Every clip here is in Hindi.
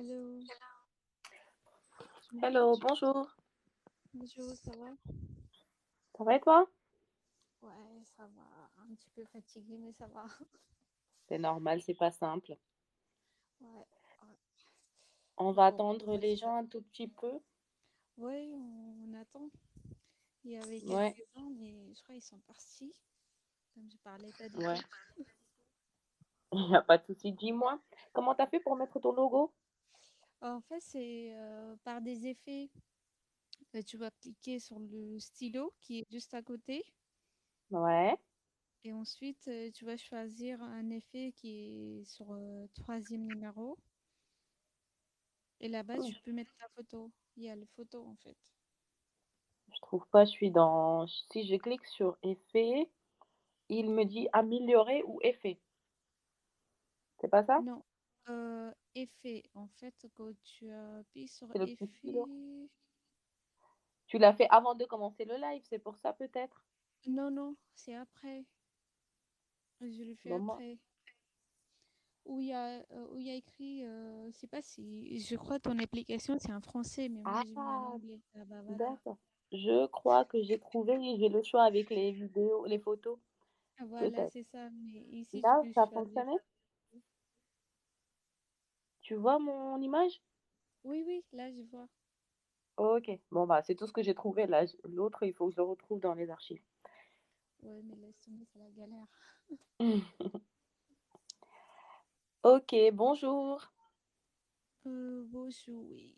Hello, tu Hello, m'écoutes? bonjour. Bonjour, ça va? Ça va et toi? Ouais, ça va. Un petit peu fatiguée, mais ça va. C'est normal, c'est pas simple. Ouais, ouais. On Faut va qu'on attendre les fasse ça. gens un tout petit peu. Ouais, on attend. Il y avait Ouais, quelques-uns, mais je crois qu'ils sont partis. Comme je parlais pas du ouais. tout. Il n'y a pas de souci. Dis-moi, comment t'as fait pour mettre ton logo? En fait, c'est par des effets. Tu vas cliquer sur le stylo qui est juste à côté. Ouais. Et ensuite, tu vas choisir un effet qui est sur troisième numéro. Et là-bas, Hmm, tu peux mettre ta photo. Il y a les photos en fait. Je trouve pas, je suis dans... Si je clique sur effet, il me dit améliorer ou effet. C'est pas ça? Non, effet. En fait, quand tu appuies sur C'est le petit stylo. effet. Tu l'as fait avant de commencer le live, c'est pour ça peut-être? Non, non, c'est après. Je le fais Bon, moi. après. Où il y a écrit, c'est pas si. Je crois que ton application, c'est en français, mais moi, j'ai mis en Ah, anglais. Ah bah voilà. d'accord. Je crois que j'ai trouvé, j'ai le choix avec les vidéos, les photos, Ah, voilà, peut-être. c'est ça. Mais ici, tu Là, peux ça a choisir. fonctionné? Tu vois mon image? Oui, oui, là, je vois. Ok, bon bah c'est tout ce que j'ai trouvé là. L'autre, il faut que je le retrouve dans les archives. Ouais, mais laisse tomber, c'est la galère. Ok, bonjour. Bonjour, oui.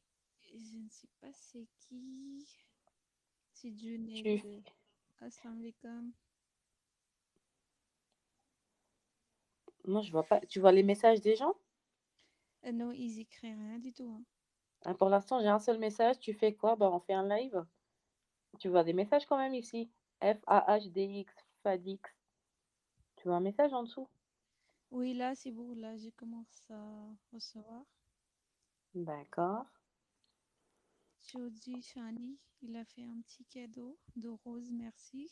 Je ne sais pas c'est qui. C'est Tu... Junaid. Assalamu alaikum. Moi, je vois pas. Tu vois les messages des gens? Non, ils écrivent rien du tout, hein. Ah, pour l'instant, j'ai un seul message. Tu fais quoi? Bah, on fait un live. Tu vois des messages quand même ici. FAHDX, FADX. Tu vois un message en dessous? Oui, là, c'est bon. Là, je commence à recevoir. D'accord. Jody Shani, il a fait un petit cadeau de rose, merci.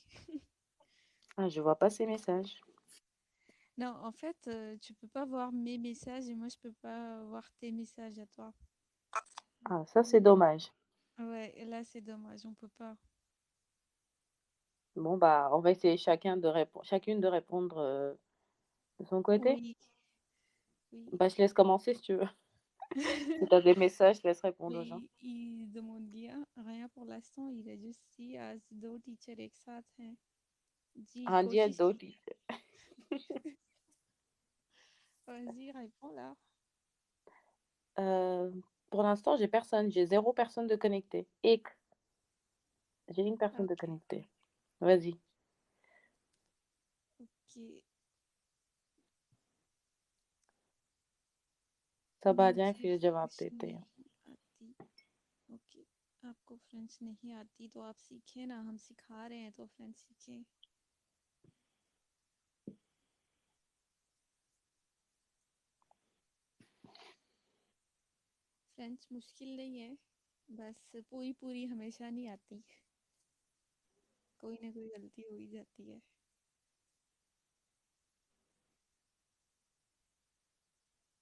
Ah, je vois pas ces messages. Non, en fait, tu peux pas voir mes messages et moi, je peux pas voir tes messages à toi. Du Ah, ça c'est coup, dommage. ouais, et là, c'est dommage, on peut pas. Bon bah, on va essayer chacune de répondre de son côté. Oui, oui. Bah, je laisse commencer si tu veux. Si tu as des messages, je laisse répondre aux gens. Mais il demande rien pour l'instant. Il a juste dit आज दो टीचर एक साथ हैं जी हाँ जी, कोशिश दो की teacher. vas-y réponds là. Euh, pour l'instant, j'ai personne. J'ai zéro personne de connecté. Et j'ai une personne de Ok, connectée. Vas-y. ok. सब आ जाए मुझे फिर जवाब फ्रेंच देते हैं. नहीं आती. ओके. आपको फ्रेंच नहीं आती तो आप सीखें ना, हम सिखा रहे हैं तो फ्रेंच सीखें. फ्रेंच मुश्किल नहीं है, बस पूरी पूरी हमेशा नहीं आती. कोई ना कोई गलती हो ही जाती है.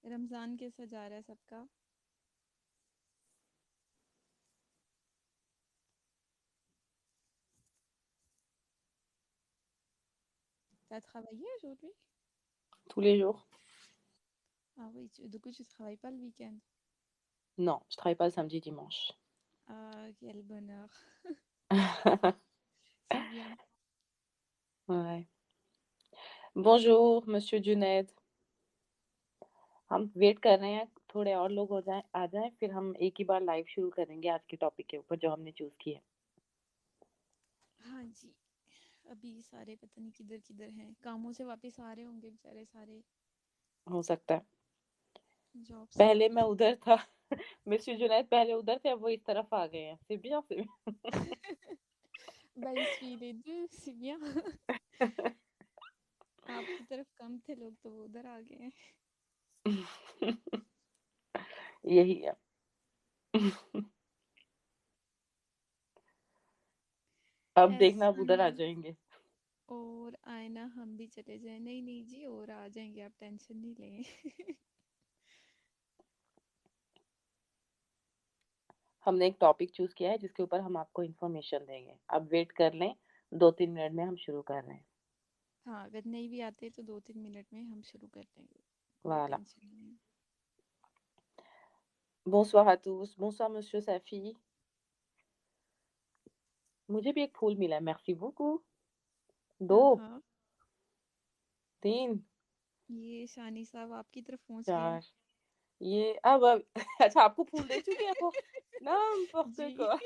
रमज़ान कैसा जा रहा है सबका? T'as travaillé aujourd'hui? Tous les jours. Ah oui, du coup, tu travailles pas le week-end. Non, je travaille pas le samedi, dimanche. Ah, quel bonheur. C'est bien. Ouais. Bonjour, monsieur Junaid. हम वेट कर रहे हैं थोड़े और लोग हो जाएं आ जाएं फिर हम एक ही बार लाइव शुरू करेंगे आज के टॉपिक के ऊपर जो हमने चूज किया है. हाँ जी, अभी सारे पता नहीं किधर किधर हैं, कामों से वापस आ रहे होंगे बेचारे सारे, हो सकता है. जॉब से. पहले मैं उधर था. मिस्टर जुनैद पहले उधर थे अब वो इस तरफ आ गए हैं. C'est bien, c'est bien. Bah, il suit les deux, c'est bien. आपकी तरफ कम थे लोग तो वो उधर आ गए हैं. यही है. अब देखना अब ऐसा उधर आ नहीं. जाएंगे. और आए ना हम भी चले जाए, नहीं नहीं जी और आ जाएंगे, आप टेंशन नहीं लें. हमने एक टॉपिक चूज़ किया है जिसके ऊपर हम आपको इन्फॉर्मेशन देंगे। आप वेट कर लें, 2-3 मिनट में हम शुरू कर रहे हैं। हाँ, अगर नहीं भी आते तो 2-3 मिनट में हम शुरू कर देंगे, कोई Voilà. टेंशन नहीं है। Bonsoir à tous. Bonsoir monsieur Safi. मुझे भी एक फूल मिला है, merci beaucoup. 2, हाँ हाँ, 3, ये शानी साहब आपकी तरफ पहुंच गए हैं। 4 ये अब अच्छा आपको फूल दे चुके हैं वो? n'importe जी। quoi.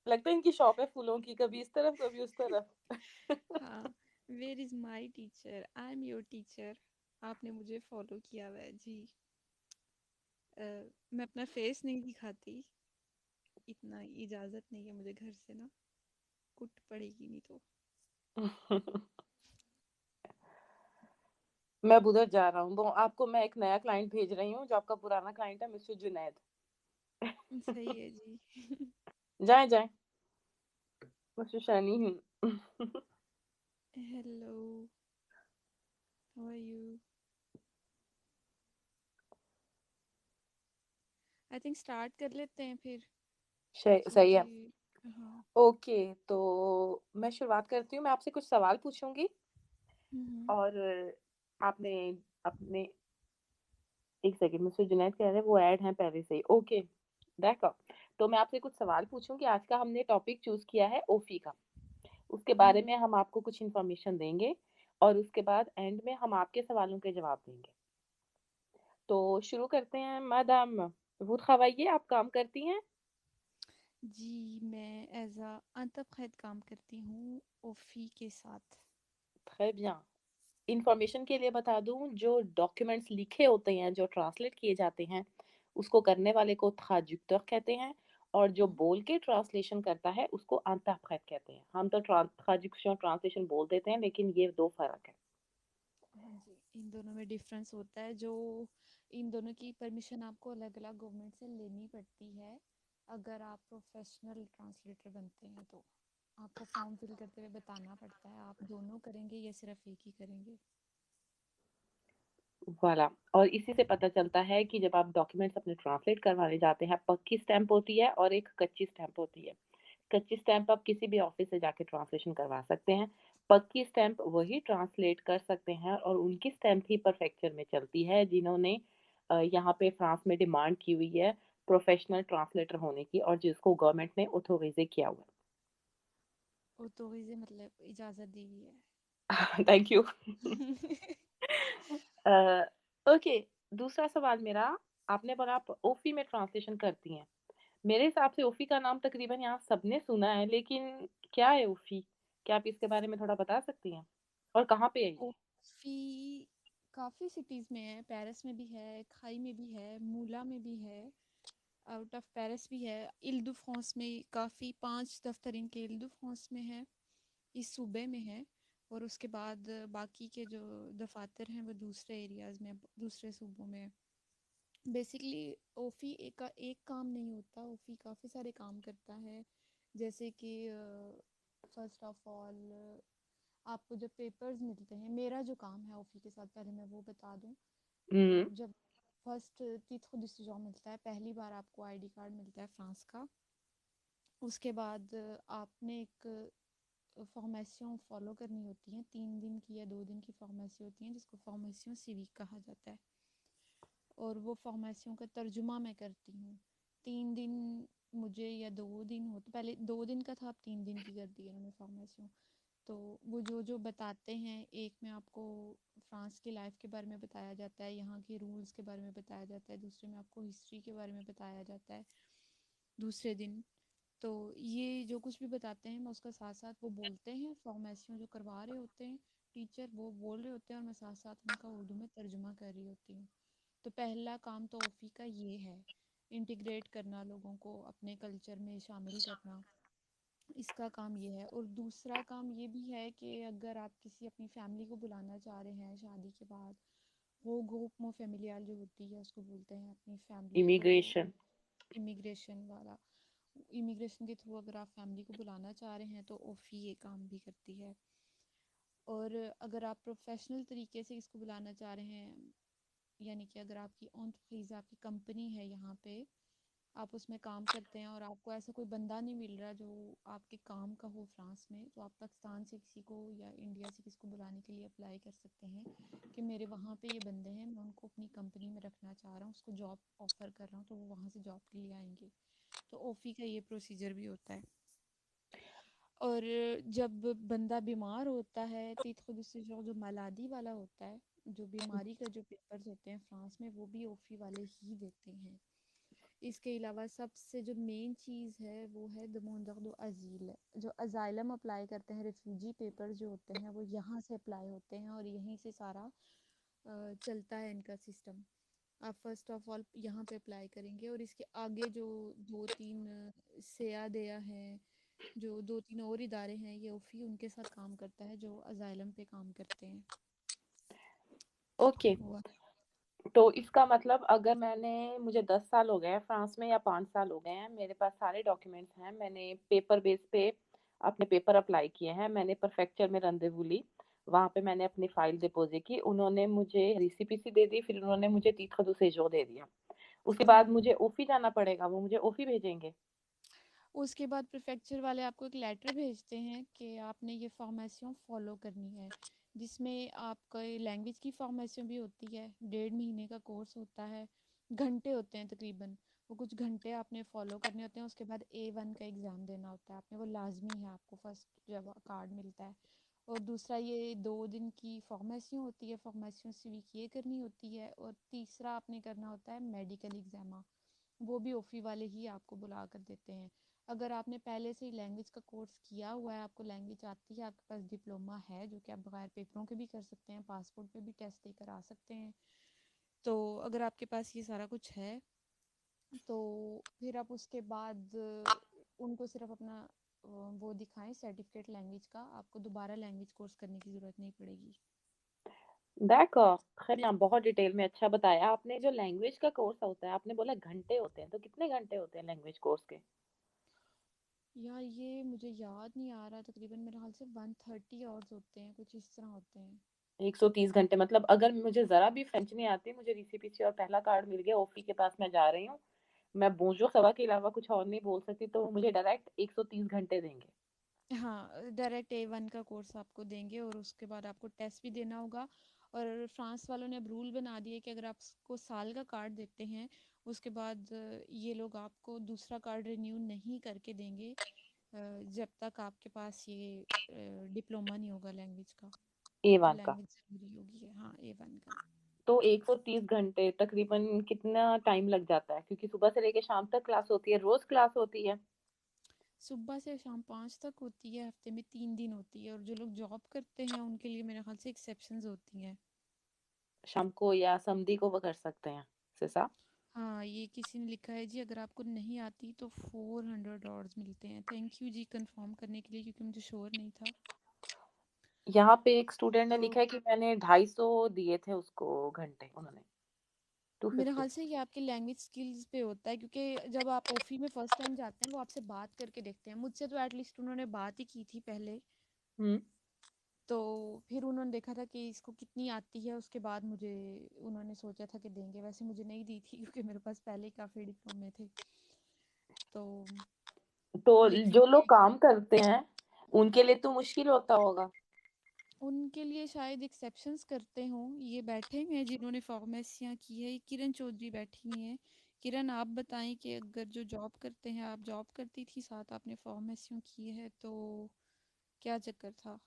लगता है इनकी शॉप है फूलों की, कभी इस तरफ, कभी उस तरफ. हाँ, where is my teacher, I am your teacher. आपने मुझे फॉलो किया हुआ है जी। अ, मैं अपना फेस नहीं दिखाती, इतना इजाजत नहीं है मुझे घर से ना, कुट पड़ेगी नहीं तो। मैं अब उधर जा रहा हूँ। वो आपको मैं एक नया क्लाइंट भेज रही हूँ, जो आपका पुराना क्लाइंट है मिस्टर जुनैद. सही है जी। जाएँ, जाएँ. Mister Shani. Hello, how are you? I think start कर लेते हैं फिर, सही क्योंकि है. हाँ। ओके, तो मैं शुरुआत करती हूँ। मैं आपसे कुछ सवाल पूछूँगी हम्म। और आपने अपने 1 सेकंड मिस्टर जुनैद कह रहे हैं वो ऐड हैं पहले से ही। ओके, देखो, तो मैं आपसे कुछ सवाल पूछूँगी। आज का हमने टॉपिक चूज़ किया है ओफ़ी का। उसके बारे में हम आपको कुछ इन्फॉर्मेशन देंगे और उसके बाद एंड में हम आपके सवालों के जवाब देंगे। तो शुरू करते हैं मैडम वो ख़वाइए आप काम करती हैं? जी, मैं एज अ अंतःखैर काम करती हूँ ओफी के साथ। très bien। इन्फॉर्मेशन के लिए बता दूँ जो डॉक्यूमेंट्स लिखे होते हैं, जो ट्रांसलेट किए जाते हैं, उसको करने वाले को traducteur कहते हैं और जो हम्म। बोल के ट्रांसलेशन करता है उसको interprète कहते हैं। हम तो traduction ट्रांसलेशन बोल देते हैं लेकिन ये 2 फ़र्क है। हाँ जी, इन दोनों में डिफरेंस होता है। जो इन दोनों की परमिशन आपको अलग अलग गवर्नमेंट से लेनी पड़ती है, अगर आप प्रोफेशनल ट्रांसलेटर बनते हैं तो आपको फॉर्म फिल करते हुए बताना पड़ता है आप दोनों करेंगे या सिर्फ एक ही करेंगे। वॉला और इसी से पता चलता है कि जब आप डॉक्यूमेंट्स अपने ट्रांसलेट करवाने जाते हैं, पक्की स्टैम्प होती है और एक कच्ची स्टैम्प होती है। कच्ची स्टैम्प आप किसी भी ऑफिस से जाके ट्रांसलेशन करवा सकते हैं। पक्की स्टैम्प वही ट्रांसलेट कर सकते हैं और उनकी स्टैम्प ही परफेक्चर में चलती है जिन्होंने यहाँ पे फ्रांस में डिमांड की हुई है प्रोफेशनल ट्रांसलेटर होने की और जिसको गवर्नमेंट ने ऑथोराइज किया हुआ ऑथोराइज मतलब इजाज़त दी हुई है। है। Thank you. ओके, दूसरा सवाल मेरा, आपने बोला आप ओफी में ट्रांसलेशन करती हैं। मेरे हिसाब से ओफी का नाम तकरीबन यहाँ सबने सुना है, लेकिन क्या है ओफी? क्या आप इसके बारे में थोड़ा बता सकती हैं? और कहाँ पे है ये? ओफी काफ़ी सिटीज़ में है, पेरिस में भी है, खाई में भी है, मूला में भी है, आउट ऑफ पेरिस भी है। इल दु फ्रांस में काफ़ी 5 दफ्तर इनके इल दु फ्रांस में है, इस सूबे में है। और उसके बाद बाकी के जो दफातर हैं वो दूसरे एरियाज़ में, दूसरे सूबों में। बेसिकली ओफ़ी एक काम नहीं होता, ओफ़ी काफ़ी सारे काम करता है। जैसे कि फर्स्ट ऑफ ऑल आपको जब पेपर्स मिलते हैं, मेरा जो काम है ओफ़ी के साथ पहले मैं वो बता दूं। हुँ, जब फर्स्ट तिtre de séjour मिलता है, पहली बार आपको आईडी कार्ड मिलता है फ्रांस का। उसके बाद आपने एक फॉर्मेशन फॉलो करनी होती है, 3 दिन की या 2 दिन की फॉर्मेशन होती है जिसको फॉर्मेशन सिविक कहा जाता है। और वो फॉर्मेशन का तर्जुमा मैं करती हूँ। 3 दिन मुझे, या 2 दिन हो, तो पहले 2 दिन का था, अब 3 दिन की कर दी है उन्होंने फॉर्मेशन। तो वो जो जो बताते हैं, एक में आपको फ्रांस की लाइफ के बारे में बताया जाता है, यहाँ के रूल्स के बारे में बताया जाता है, दूसरे में आपको हिस्ट्री के बारे में बताया जाता है दूसरे दिन। तो ये जो कुछ भी बताते हैं मैं उसका साथ साथ वो बोलते हैं, फॉर्मेशन जो करवा रहे होते हैं टीचर वो बोल रहे होते हैं और मैं साथ साथ उनका उर्दू में तर्जुमा कर रही होती हूँ। तो पहला काम तो ओफ़ी का ये है, इंटीग्रेट करना, लोगों को अपने कल्चर में शामिल करना, इसका काम ये है। और दूसरा काम ये भी है कि अगर आप किसी अपनी फैमिली को बुलाना चाह रहे हैं शादी के बाद, वो ग्रुप मो फेमिलियल जो होती है उसको बोलते हैं, अपनी फैमिली को इमिग्रेशन। इमिग्रेशन वाला, इमिग्रेशन के थ्रू अगर आप फैमिली को बुलाना चाह रहे हैं तो ओफ़ी ये काम भी करती है। और अगर आप प्रोफेशनल तरीके से इसको बुलाना चाह रहे हैं, यानी कि अगर आपकी एंटरप्राइज, आपकी कंपनी है यहाँ पे, आप उसमें काम करते हैं और आपको ऐसा कोई बंदा नहीं मिल रहा जो आपके काम का हो फ्रांस में, तो आप पाकिस्तान से किसी को या इंडिया से किसी को बुलाने के लिए अप्लाई कर सकते हैं कि मेरे वहाँ पे ये बंदे हैं, मैं उनको अपनी कंपनी में रखना चाह रहा हूँ, उसको जॉब ऑफर कर रहा हूँ, तो वो वहाँ से जॉब के लिए आएंगे। तो ओफी का ये प्रोसीजर भी होता है। और जब बंदा बीमार होता है, तीत जो मालादी वाला होता है, जो बीमारी का जो पेपर्स होते हैं फ्रांस में, वो भी ओफी वाले ही देते हैं। इसके अलावा सबसे जो मेन चीज़ है वो है दमोंदर दो अजील, जो अजाइलम अप्लाई करते हैं, रिफ्यूजी पेपर जो होते हैं वो यहाँ से अप्लाई होते हैं और यहीं से सारा चलता है इनका सिस्टम। आप फर्स्ट ऑफ ऑल यहाँ पे अप्लाई करेंगे और इसके आगे जो दो तीन सेया दया हैं, जो दो तीन और इदारे हैं, ये ओफी उनके साथ काम करता है जो अजाइलम पे काम करते हैं। ओके। वो तो इसका मतलब अगर मुझे 10 साल हो गए हैं फ्रांस में या 5 साल हो गए हैं, मेरे पास सारे डॉक्यूमेंट्स हैं, मैंने पेपर बेस पे अपने पेपर अप्लाई किए हैं, मैंने प्रीफेक्चर में रंदेवू ली, वहाँ पे मैंने अपनी फाइल डिपॉजिट की, उन्होंने मुझे रिसीपीसी दे दी, फिर उन्होंने मुझे तीखा दो सेजो दे दिया। उसके बाद हम्म मुझे ओफी जाना पड़ेगा, वो मुझे ओफी भेजेंगे। उसके बाद प्रीफेक्चर वाले आपको एक लेटर भेजते हैं कि आपने ये फॉर्मेशन फॉलो करनी है, जिसमें आपका लैंग्वेज की फॉर्मेशन भी होती है, 1.5 महीने का कोर्स होता है, घंटे होते हैं तकरीबन, वो कुछ घंटे आपने फॉलो करने होते हैं। उसके बाद A1 का एग्ज़ाम देना होता है आपने, वो लाजमी है आपको फर्स्ट जब कार्ड मिलता है। और दूसरा ये 2 दिन की फॉर्मेशन होती है, फॉर्मेशन सिविक ये करनी होती है। और तीसरा आपने करना होता है मेडिकल एग्जामा, वो भी ओफी वाले ही आपको बुला कर देते हैं। अगर आपने पहले से ही लैंग्वेज का कोर्स किया हुआ है, आपको लैंग्वेज आती है, आपके पास डिप्लोमा है, जो कि आप बगैर पेपरों के भी कर सकते हैं, पासपोर्ट पे भी टेस्ट देकर आ सकते हैं, तो अगर आपके पास ये सारा कुछ है तो फिर आप उसके बाद उनको सिर्फ अपना वो दिखाएं सर्टिफिकेट लैंग्वेज का, आपको दोबारा लैंग्वेज कोर्स करने की ज़रूरत नहीं पड़ेगी। देखो, खैर यहाँ बहुत डिटेल में अच्छा बताया आपने। जो लैंग्वेज का कोर्स होता है, आपने बोला घंटे होते हैं, तो कितने घंटे होते हैं लैंग्वेज कोर्स के? यार ये मुझे याद नहीं आ रहा, तकरीबन मेरे ख्याल से 130 आवर्स होते हैं, कुछ इस तरह होते हैं। 130 घंटे, मतलब अगर मुझे जरा भी फ्रेंच नहीं आती, मुझे रीसीपीसी और पहला कार्ड मिल गया, ओफी के पास मैं जा रही हूँ, मैं बोंजो सवा के अलावा कुछ और नहीं बोल सकती, तो वो मुझे डायरेक्ट 130 घंटे देंगे। हाँ, डायरेक्ट A1 का कोर्स आपको देंगे और उसके बाद आपको टेस्ट भी देना होगा। और फ्रांस वालों ने अब रूल बना दिए कि अगर आपको साल का कार्ड देते हैं, उसके बाद ये लोग आपको दूसरा कार्ड रिन्यू नहीं करके देंगे जब तक आपके पास ये डिप्लोमा नहीं होगा लैंग्वेज का। तो A1 का। लैंग्वेज ज़रूरी होगी है, हाँ, A1 का। तो 130 घंटे तकरीबन कितना टाइम लग जाता है, क्योंकि सुबह से लेके शाम तक क्लास होती है, रोज क्लास होती है? सुबह से शाम 5 तक होती है, हफ्ते में 3 दिन होती है, और जो लोग जॉब करते हैं उनके लिए मेरे ख्याल से एक्सेप्शंस होती हैं। शाम को या समधी को वो कर सकते हैं, सिसा? हाँ, ये किसी ने लिखा है जी, अगर आपको नहीं आती तो 400 आवर्स मिलते हैं। थैंक यू जी कंफर्म करने के लिए, क्योंकि मुझे श्योर नहीं था। यहाँ पे एक स्टूडेंट ने तो लिखा है कि मैंने 250 दिए थे उसको घंटे, उन्होंने मेरे 250। ख्याल से ये आपके लैंग्वेज स्किल्स पे होता है, क्योंकि जब आप ओफी में फर्स्ट टाइम जाते हैं वो आपसे बात करके देखते हैं, मुझसे तो एटलीस्ट उन्होंने बात ही की थी पहले। हम्म। तो फिर उन्होंने देखा था कि इसको कितनी आती है, उसके बाद मुझे उन्होंने सोचा था कि देंगे, वैसे मुझे नहीं दी थी क्योंकि मेरे पास पहले ही काफ़ी डिप्लोमे थे। तो तो लेकिन जो लोग ये काम करते हैं उनके लिए तो मुश्किल होता होगा। उनके लिए शायद एक्सेप्शंस करते हों। ये बैठे हुए हैं जिन्होंने फार्मेसियाँ की है, किरण चौधरी बैठी हुई हैं। किरण, आप बताएं कि अगर जो जॉब करते हैं, आप जॉब करती थी साथ आपने फार्मेसियों की है, तो क्या चक्कर था?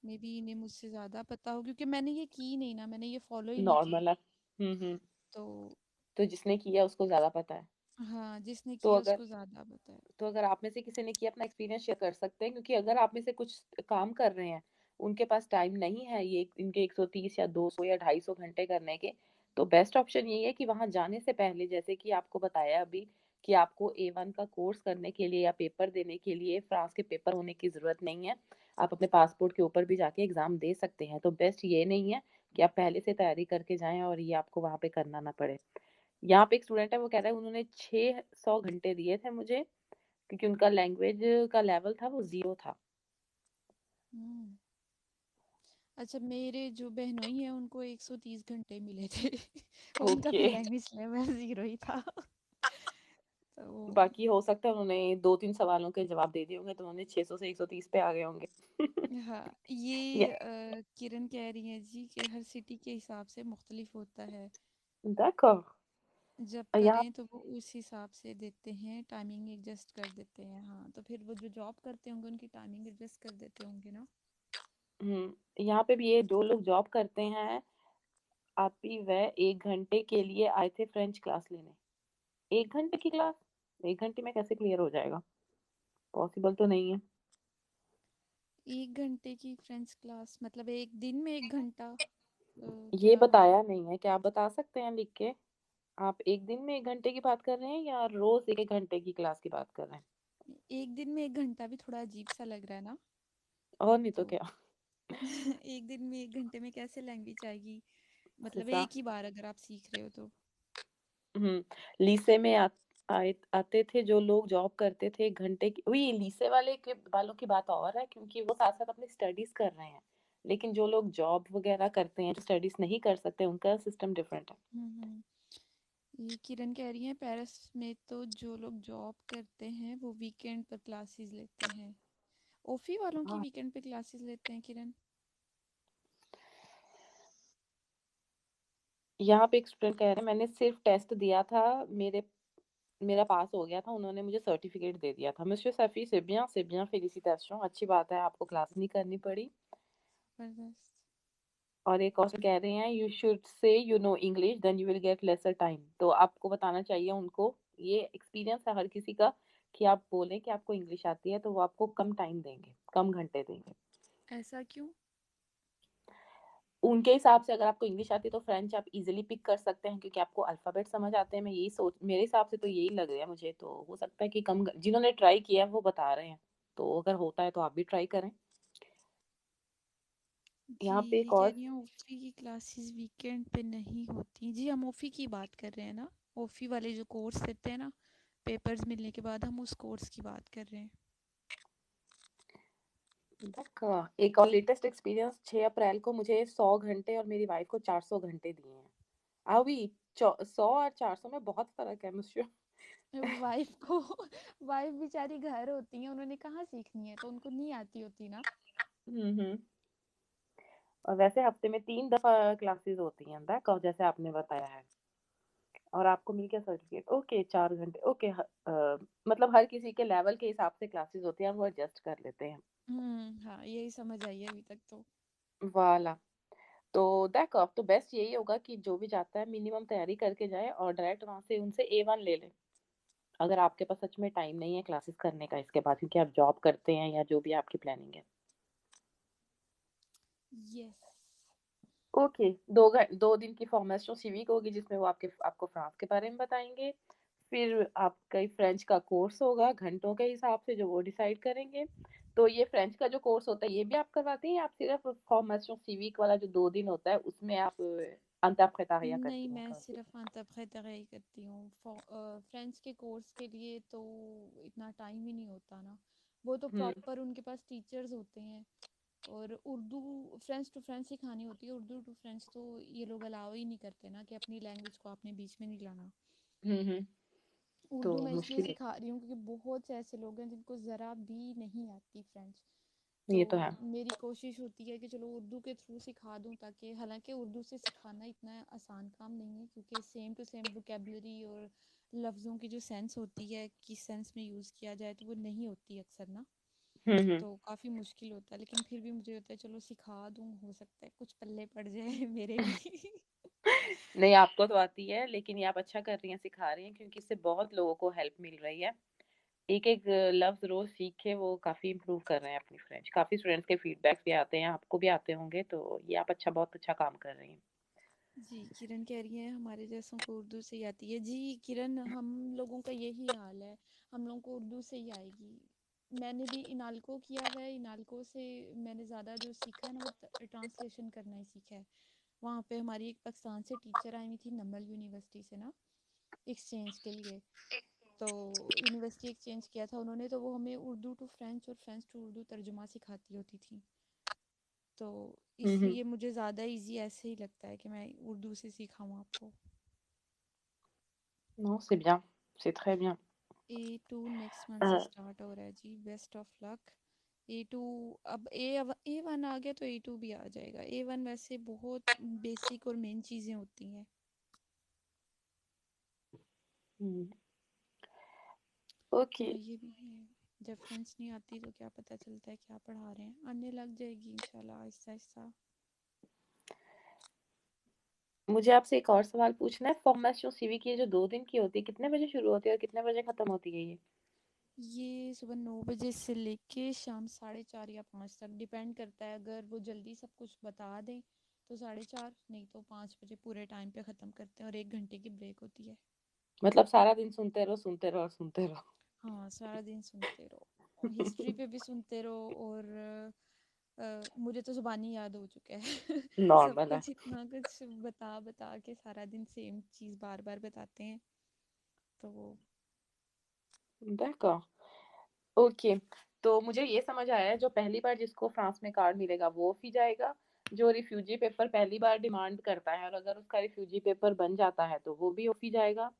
मे बी इन्हें मुझसे ज़्यादा पता हो, क्योंकि मैंने ये की नहीं ना, मैंने ये फॉलो ही नहीं की। नॉर्मल है। तो तो जिसने किया उसको ज्यादा पता है। हाँ, जिसने तो किया अगर उसको ज़्यादा पता है। आप में से किसी ने किया, अपना एक्सपीरियंस शेयर कर सकते हैं, क्योंकि अगर आप में से कुछ काम कर रहे हैं, उनके पास टाइम नहीं है ये इनके 130 या 200 या 250 घंटे करने के, तो बेस्ट ऑप्शन यही है कि वहां जाने से पहले, जैसे कि आपको बताया अभी, कि आपको A1 का कोर्स करने के लिए या पेपर देने के लिए फ्रांस के पेपर होने की जरूरत नहीं है, आप अपने पासपोर्ट के ऊपर भी जाके एग्जाम दे सकते हैं। तो बेस्ट ये नहीं है कि आप पहले से तैयारी करके जाएं और ये आपको वहां पे करना ना पड़े। यहाँ पे एक स्टूडेंट है, वो कह रहा है उन्होंने 600 घंटे दिए थे मुझे, क्योंकि उनका लैंग्वेज का लेवल था वो 0 था। हम्म अच्छा, मेरे जो बहनोई हैं उनको 130 घंटे मिले थे। उनका ओके। भी लैंग्वेज लेवल 0 ही था। तो बाकी हो सकता है उन्होंने 2-3 सवालों के जवाब दे दिए होंगे तो उन्होंने 600 से 130 पे आ गए होंगे। हाँ, या ये किरण कह रही हैं जी कि हर सिटी के हिसाब से मुख्तलिफ होता है। d'accord। जब यहाँ करें तो वो उस हिसाब से देते हैं, टाइमिंग एडजस्ट कर देते हैं। हाँ, तो फिर वो जो जॉब करते होंगे उनकी टाइमिंग एडजस्ट कर देते होंगे ना। यहाँ पे भी ये जो लोग जॉब करते हैं, आप भी वह 1 घंटे के लिए आए थे फ्रेंच क्लास लेने। 1 घंटे की क्लास? 1 घंटे में कैसे क्लियर हो जाएगा? पॉसिबल तो नहीं है। 1 घंटे की फ्रेंच क्लास मतलब एक दिन में 1 घंटा? ये क्या मतलब? बताया नहीं है, क्या आप बता सकते हैं लिख के? आप 1 दिन में 1 घंटे की बात कर रहे हैं या रोज़ 1-1 घंटे की क्लास की बात कर रहे हैं? एक दिन में 1 घंटा भी थोड़ा अजीब सा लग रहा है ना। और नहीं तो तो क्या? एक दिन में 1 घंटे में कैसे लैंग्वेज आएगी? c'est मतलब ça। एक ही बार अगर आप सीख रहे हो तो। हुँ, लीसे में आते थे जो लोग जॉब करते थे 1 घंटे की वही लीसे वालों की बात और है क्योंकि वो साथ-साथ अपनी स्टडीज़ कर रहे हैं। लेकिन जो लोग जॉब वगैरह करते हैं, जो स्टडीज़ नहीं कर सकते, उनका सिस्टम डिफरेंट है। हम्म। ये किरण कह रही है पेरिस में तो जो लोग जॉब करते हैं वो वीकेंड पर क्लासेस लेते हैं। ओफी वालों की हाँ। वीकेंड पे क्लासेस लेते हैं किरण? यहाँ पे एक स्टूडेंट कह रहे हैं मैंने सिर्फ टेस्ट दिया था, मेरा पास हो गया था, उन्होंने मुझे सर्टिफिकेट दे दिया था। monsieur Saifi c'est bien félicitations अच्छी बात है, आपको क्लास नहीं करनी पड़ी। जबरदस्त। और एक और कह रहे हैं you should say you know English then you will get lesser time. तो आपको बताना चाहिए उनको, ये एक्सपीरियंस है हर किसी का कि आप बोलें कि आपको इंग्लिश आती है तो वो आपको कम टाइम देंगे, कम घंटे देंगे। ऐसा क्यों? उनके हिसाब से अगर आपको इंग्लिश आती है तो फ्रेंच आप इजीली पिक कर सकते हैं क्योंकि आपको अल्फाबेट समझ आते हैं। मैं यही सोच मेरे हिसाब से तो यही लग रहा है मुझे, तो हो सकता है कि जिन्होंने ट्राई किया है वो बता रहे हैं। तो अगर होता है तो आप भी ट्राई करें। जी, यहाँ पे ये एक कह और रही हैं ओफी की क्लासेस वीकेंड पे नहीं होती। जी, हम ओफी की बात कर रहे हैं ना। ओफी वाले जो कोर्स देते हैं ना, पेपर्स मिलने के बाद, हम उस कोर्स की बात कर रहे हैं। एक और लेटेस्ट एक्सपीरियंस 6 अप्रैल को मुझे 100 घंटे और मेरी वाइफ को 400 घंटे दिए हैं। अभी 100 और 400 में बहुत फ़र्क है मुझे। वाइफ को वाइफ बेचारी घर होती हैं, उन्होंने कहाँ सीखनी है, तो उनको नहीं आती होती ना। हुँ। और वैसे हफ्ते में 3 दफ़ा क्लासेस होती हैं दैट जैसे आपने बताया है। और आपको मिल गया सर्टिफ़िकेट ओके 4 घंटे ओके मतलब हर किसी के लेवल के हिसाब से क्लासेस होती हैं, वो एडजस्ट कर लेते हैं। हाँ, यही समझ आई है अभी तक तो। वाला तो दैट अब तो बेस्ट यही होगा कि जो भी जाता है मिनिमम तैयारी करके जाए और डायरेक्ट वहाँ से उनसे A1 ले लें। अगर आपके पास सच में टाइम नहीं है क्लासेस करने का इसके बाद क्योंकि आप जॉब करते हैं या जो भी आपकी प्लानिंग है। यस। ओके, 2 दिन की फॉर्मेशन सिविक होगी जिसमें वो आपको फ्रांस के बारे में बताएँगे। फिर आपका फ्रेंच का कोर्स होगा घंटों के हिसाब से जो वो डिसाइड करेंगे। तो ये फ्रेंच का जो कोर्स होता है ये भी आप करवाते हैं या आप सिर्फ़ फॉर्मेशन सिविक वाला जो 2 दिन होता है उसमें आप इंटरप्रेटारिया नहीं, करती हैं मैं करती सिर्फ अंतःक्षेत्र ही करती हूँ। फ्रेंच के कोर्स के लिए तो इतना टाइम ही नहीं होता ना। वो तो हैं? प्रॉपर उनके पास टीचर्स होते हैं। और उर्दू फ्रेंच टू फ्रेंच सिखानी होती है। उर्दू टू फ्रेंच तो ये लोग अलाउ ही नहीं करते ना कि अपनी लैंग्वेज को आपने बीच में नहीं लाना। हुँ। तो उर्दू मैं इसलिए मुश्किल है। सिखा रही हूँ क्योंकि बहुत से ऐसे लोग हैं जिनको ज़रा भी नहीं आती फ्रेंच। तो ये तो है। मेरी कोशिश होती है कि चलो उर्दू के थ्रू सिखा दूँ, ताकि हालांकि उर्दू से सिखाना इतना आसान काम नहीं है क्योंकि सेम टू सेम वोकेबलरी और लफ्ज़ों की जो सेंस होती है, किस सेंस में यूज़ किया जाए, तो वो नहीं होती अक्सर ना। हुँ। तो काफ़ी मुश्किल होता है, लेकिन फिर भी मुझे होता है चलो सिखा दूँ, हो सकता है कुछ पल्ले पड़ जाए मेरे भी। नहीं आपको तो आती है लेकिन ये आप अच्छा कर रही हैं, सिखा रही हैं क्योंकि इससे बहुत लोगों को हेल्प मिल रही है। एक-एक लफ्ज़ रोज़ सीख के वो काफ़ी इम्प्रूव कर रहे हैं अपनी फ्रेंच। काफ़ी स्टूडेंट्स के फीडबैक्स भी आते हैं, आपको भी आते होंगे तो ये आप बहुत अच्छा काम कर रही हैं। जी, किरण कह रही है हमारे जैसों को उर्दू से ही आती है। जी किरण, हम लोगों का यही हाल है, हम लोगों को उर्दू से ही आएगी। मैंने भी इनालको किया हुआ है। इनालको से मैंने ज़्यादा जो सीखा है ना, वो ट्रांसलेशन करना ही सीखा है। वहाँ पे हमारी एक पाकिस्तान से टीचर आई हुई थी, नमल यूनिवर्सिटी से ना, एक्सचेंज के लिए। तो यूनिवर्सिटी एक्सचेंज किया था उन्होंने, तो वो हमें उर्दू टू फ्रेंच और फ्रेंच टू उर्दू तर्जुमा सिखाती होती थी। तो Mhm. इसलिए मुझे ज़्यादा इजी ऐसे ही लगता है कि मैं उर्दू से सिखाऊँ आपको। Non, c'est bien, c'est très bien. A2 next month से Euh, स्टार्ट हो रहा है जी, बेस्ट ऑफ लक। A2, अब A1 आ गया तो A2 भी आ जाएगा। A1 वैसे बहुत बेसिक और मेन चीज़ें होती हैं। hmm, हाँ ok. ये भी है, जब फ्रेंड्स नहीं आती तो क्या पता चलता है क्या पढ़ा रहे हैं। आने लग जाएगी इंशाल्लाह आहिस्ता आहिस्ता। मुझे आपसे एक और सवाल पूछना है। फॉर्मेशन सीवी की ये जो 2 दिन की होती है, कितने बजे शुरू होती है और कितने बजे खत्म होती है ये? ये सुबह 9 बजे से लेके शाम 4:30 या 5 तक डिपेंड करता है। अगर वो जल्दी सब कुछ बता दें तो 4:30, नहीं तो 5 बजे पूरे टाइम पे ख़त्म करते हैं और 1 घंटे की ब्रेक होती है। मतलब सारा दिन सुनते रहो, सुनते रहो और सुनते रहो। हाँ सारा दिन सुनते रहो, हिस्ट्री पे भी सुनते रहो और मुझे तो ज़ुबानी याद हो चुका है सब नॉर्मल है। कुछ इतना कुछ बता बता के सारा दिन सेम चीज़ बार बार बताते हैं तो d'accord, ओके। तो मुझे ये समझ आया है, जो पहली बार जिसको फ्रांस में कार्ड मिलेगा वो फी जाएगा, जो रिफ्यूजी पेपर पहली बार डिमांड करता है और अगर उसका रिफ्यूजी पेपर बन जाता है तो वो भी ओफी जाएगा,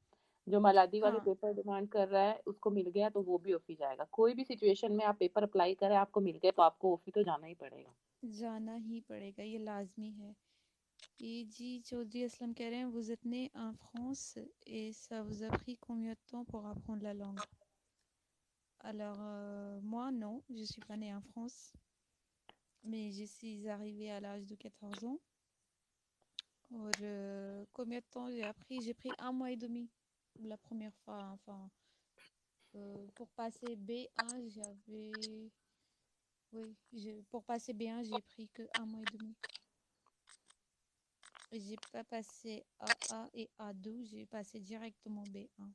जो मलादी वाले हाँ पेपर डिमांड कर रहा है उसको मिल गया तो वो भी ओफी जाएगा। कोई भी सिचुएशन में आप पेपर अप्लाई करें, आपको मिल गए तो आपको ओफी तो जाना ही पड़ेगा। जाना ही पड़ेगा, ये लाजमी है। ये जी चौधरी असलम कह रहे हैं, vous êtes né en France et ça vous a pris combien de temps pour apprendre la langue? Alors moi non, je suis pas née en France, mais je suis arrivée à l'âge de 14 ans. और combien de temps j'ai appris? J'ai pris 1 mois et demi la première fois. Enfin, pour passer B1, j'avais. Oui, pour passer B1, j'ai pris que 1 mois et demi. J'ai pas passé A1 et A2, j'ai passé directement B1.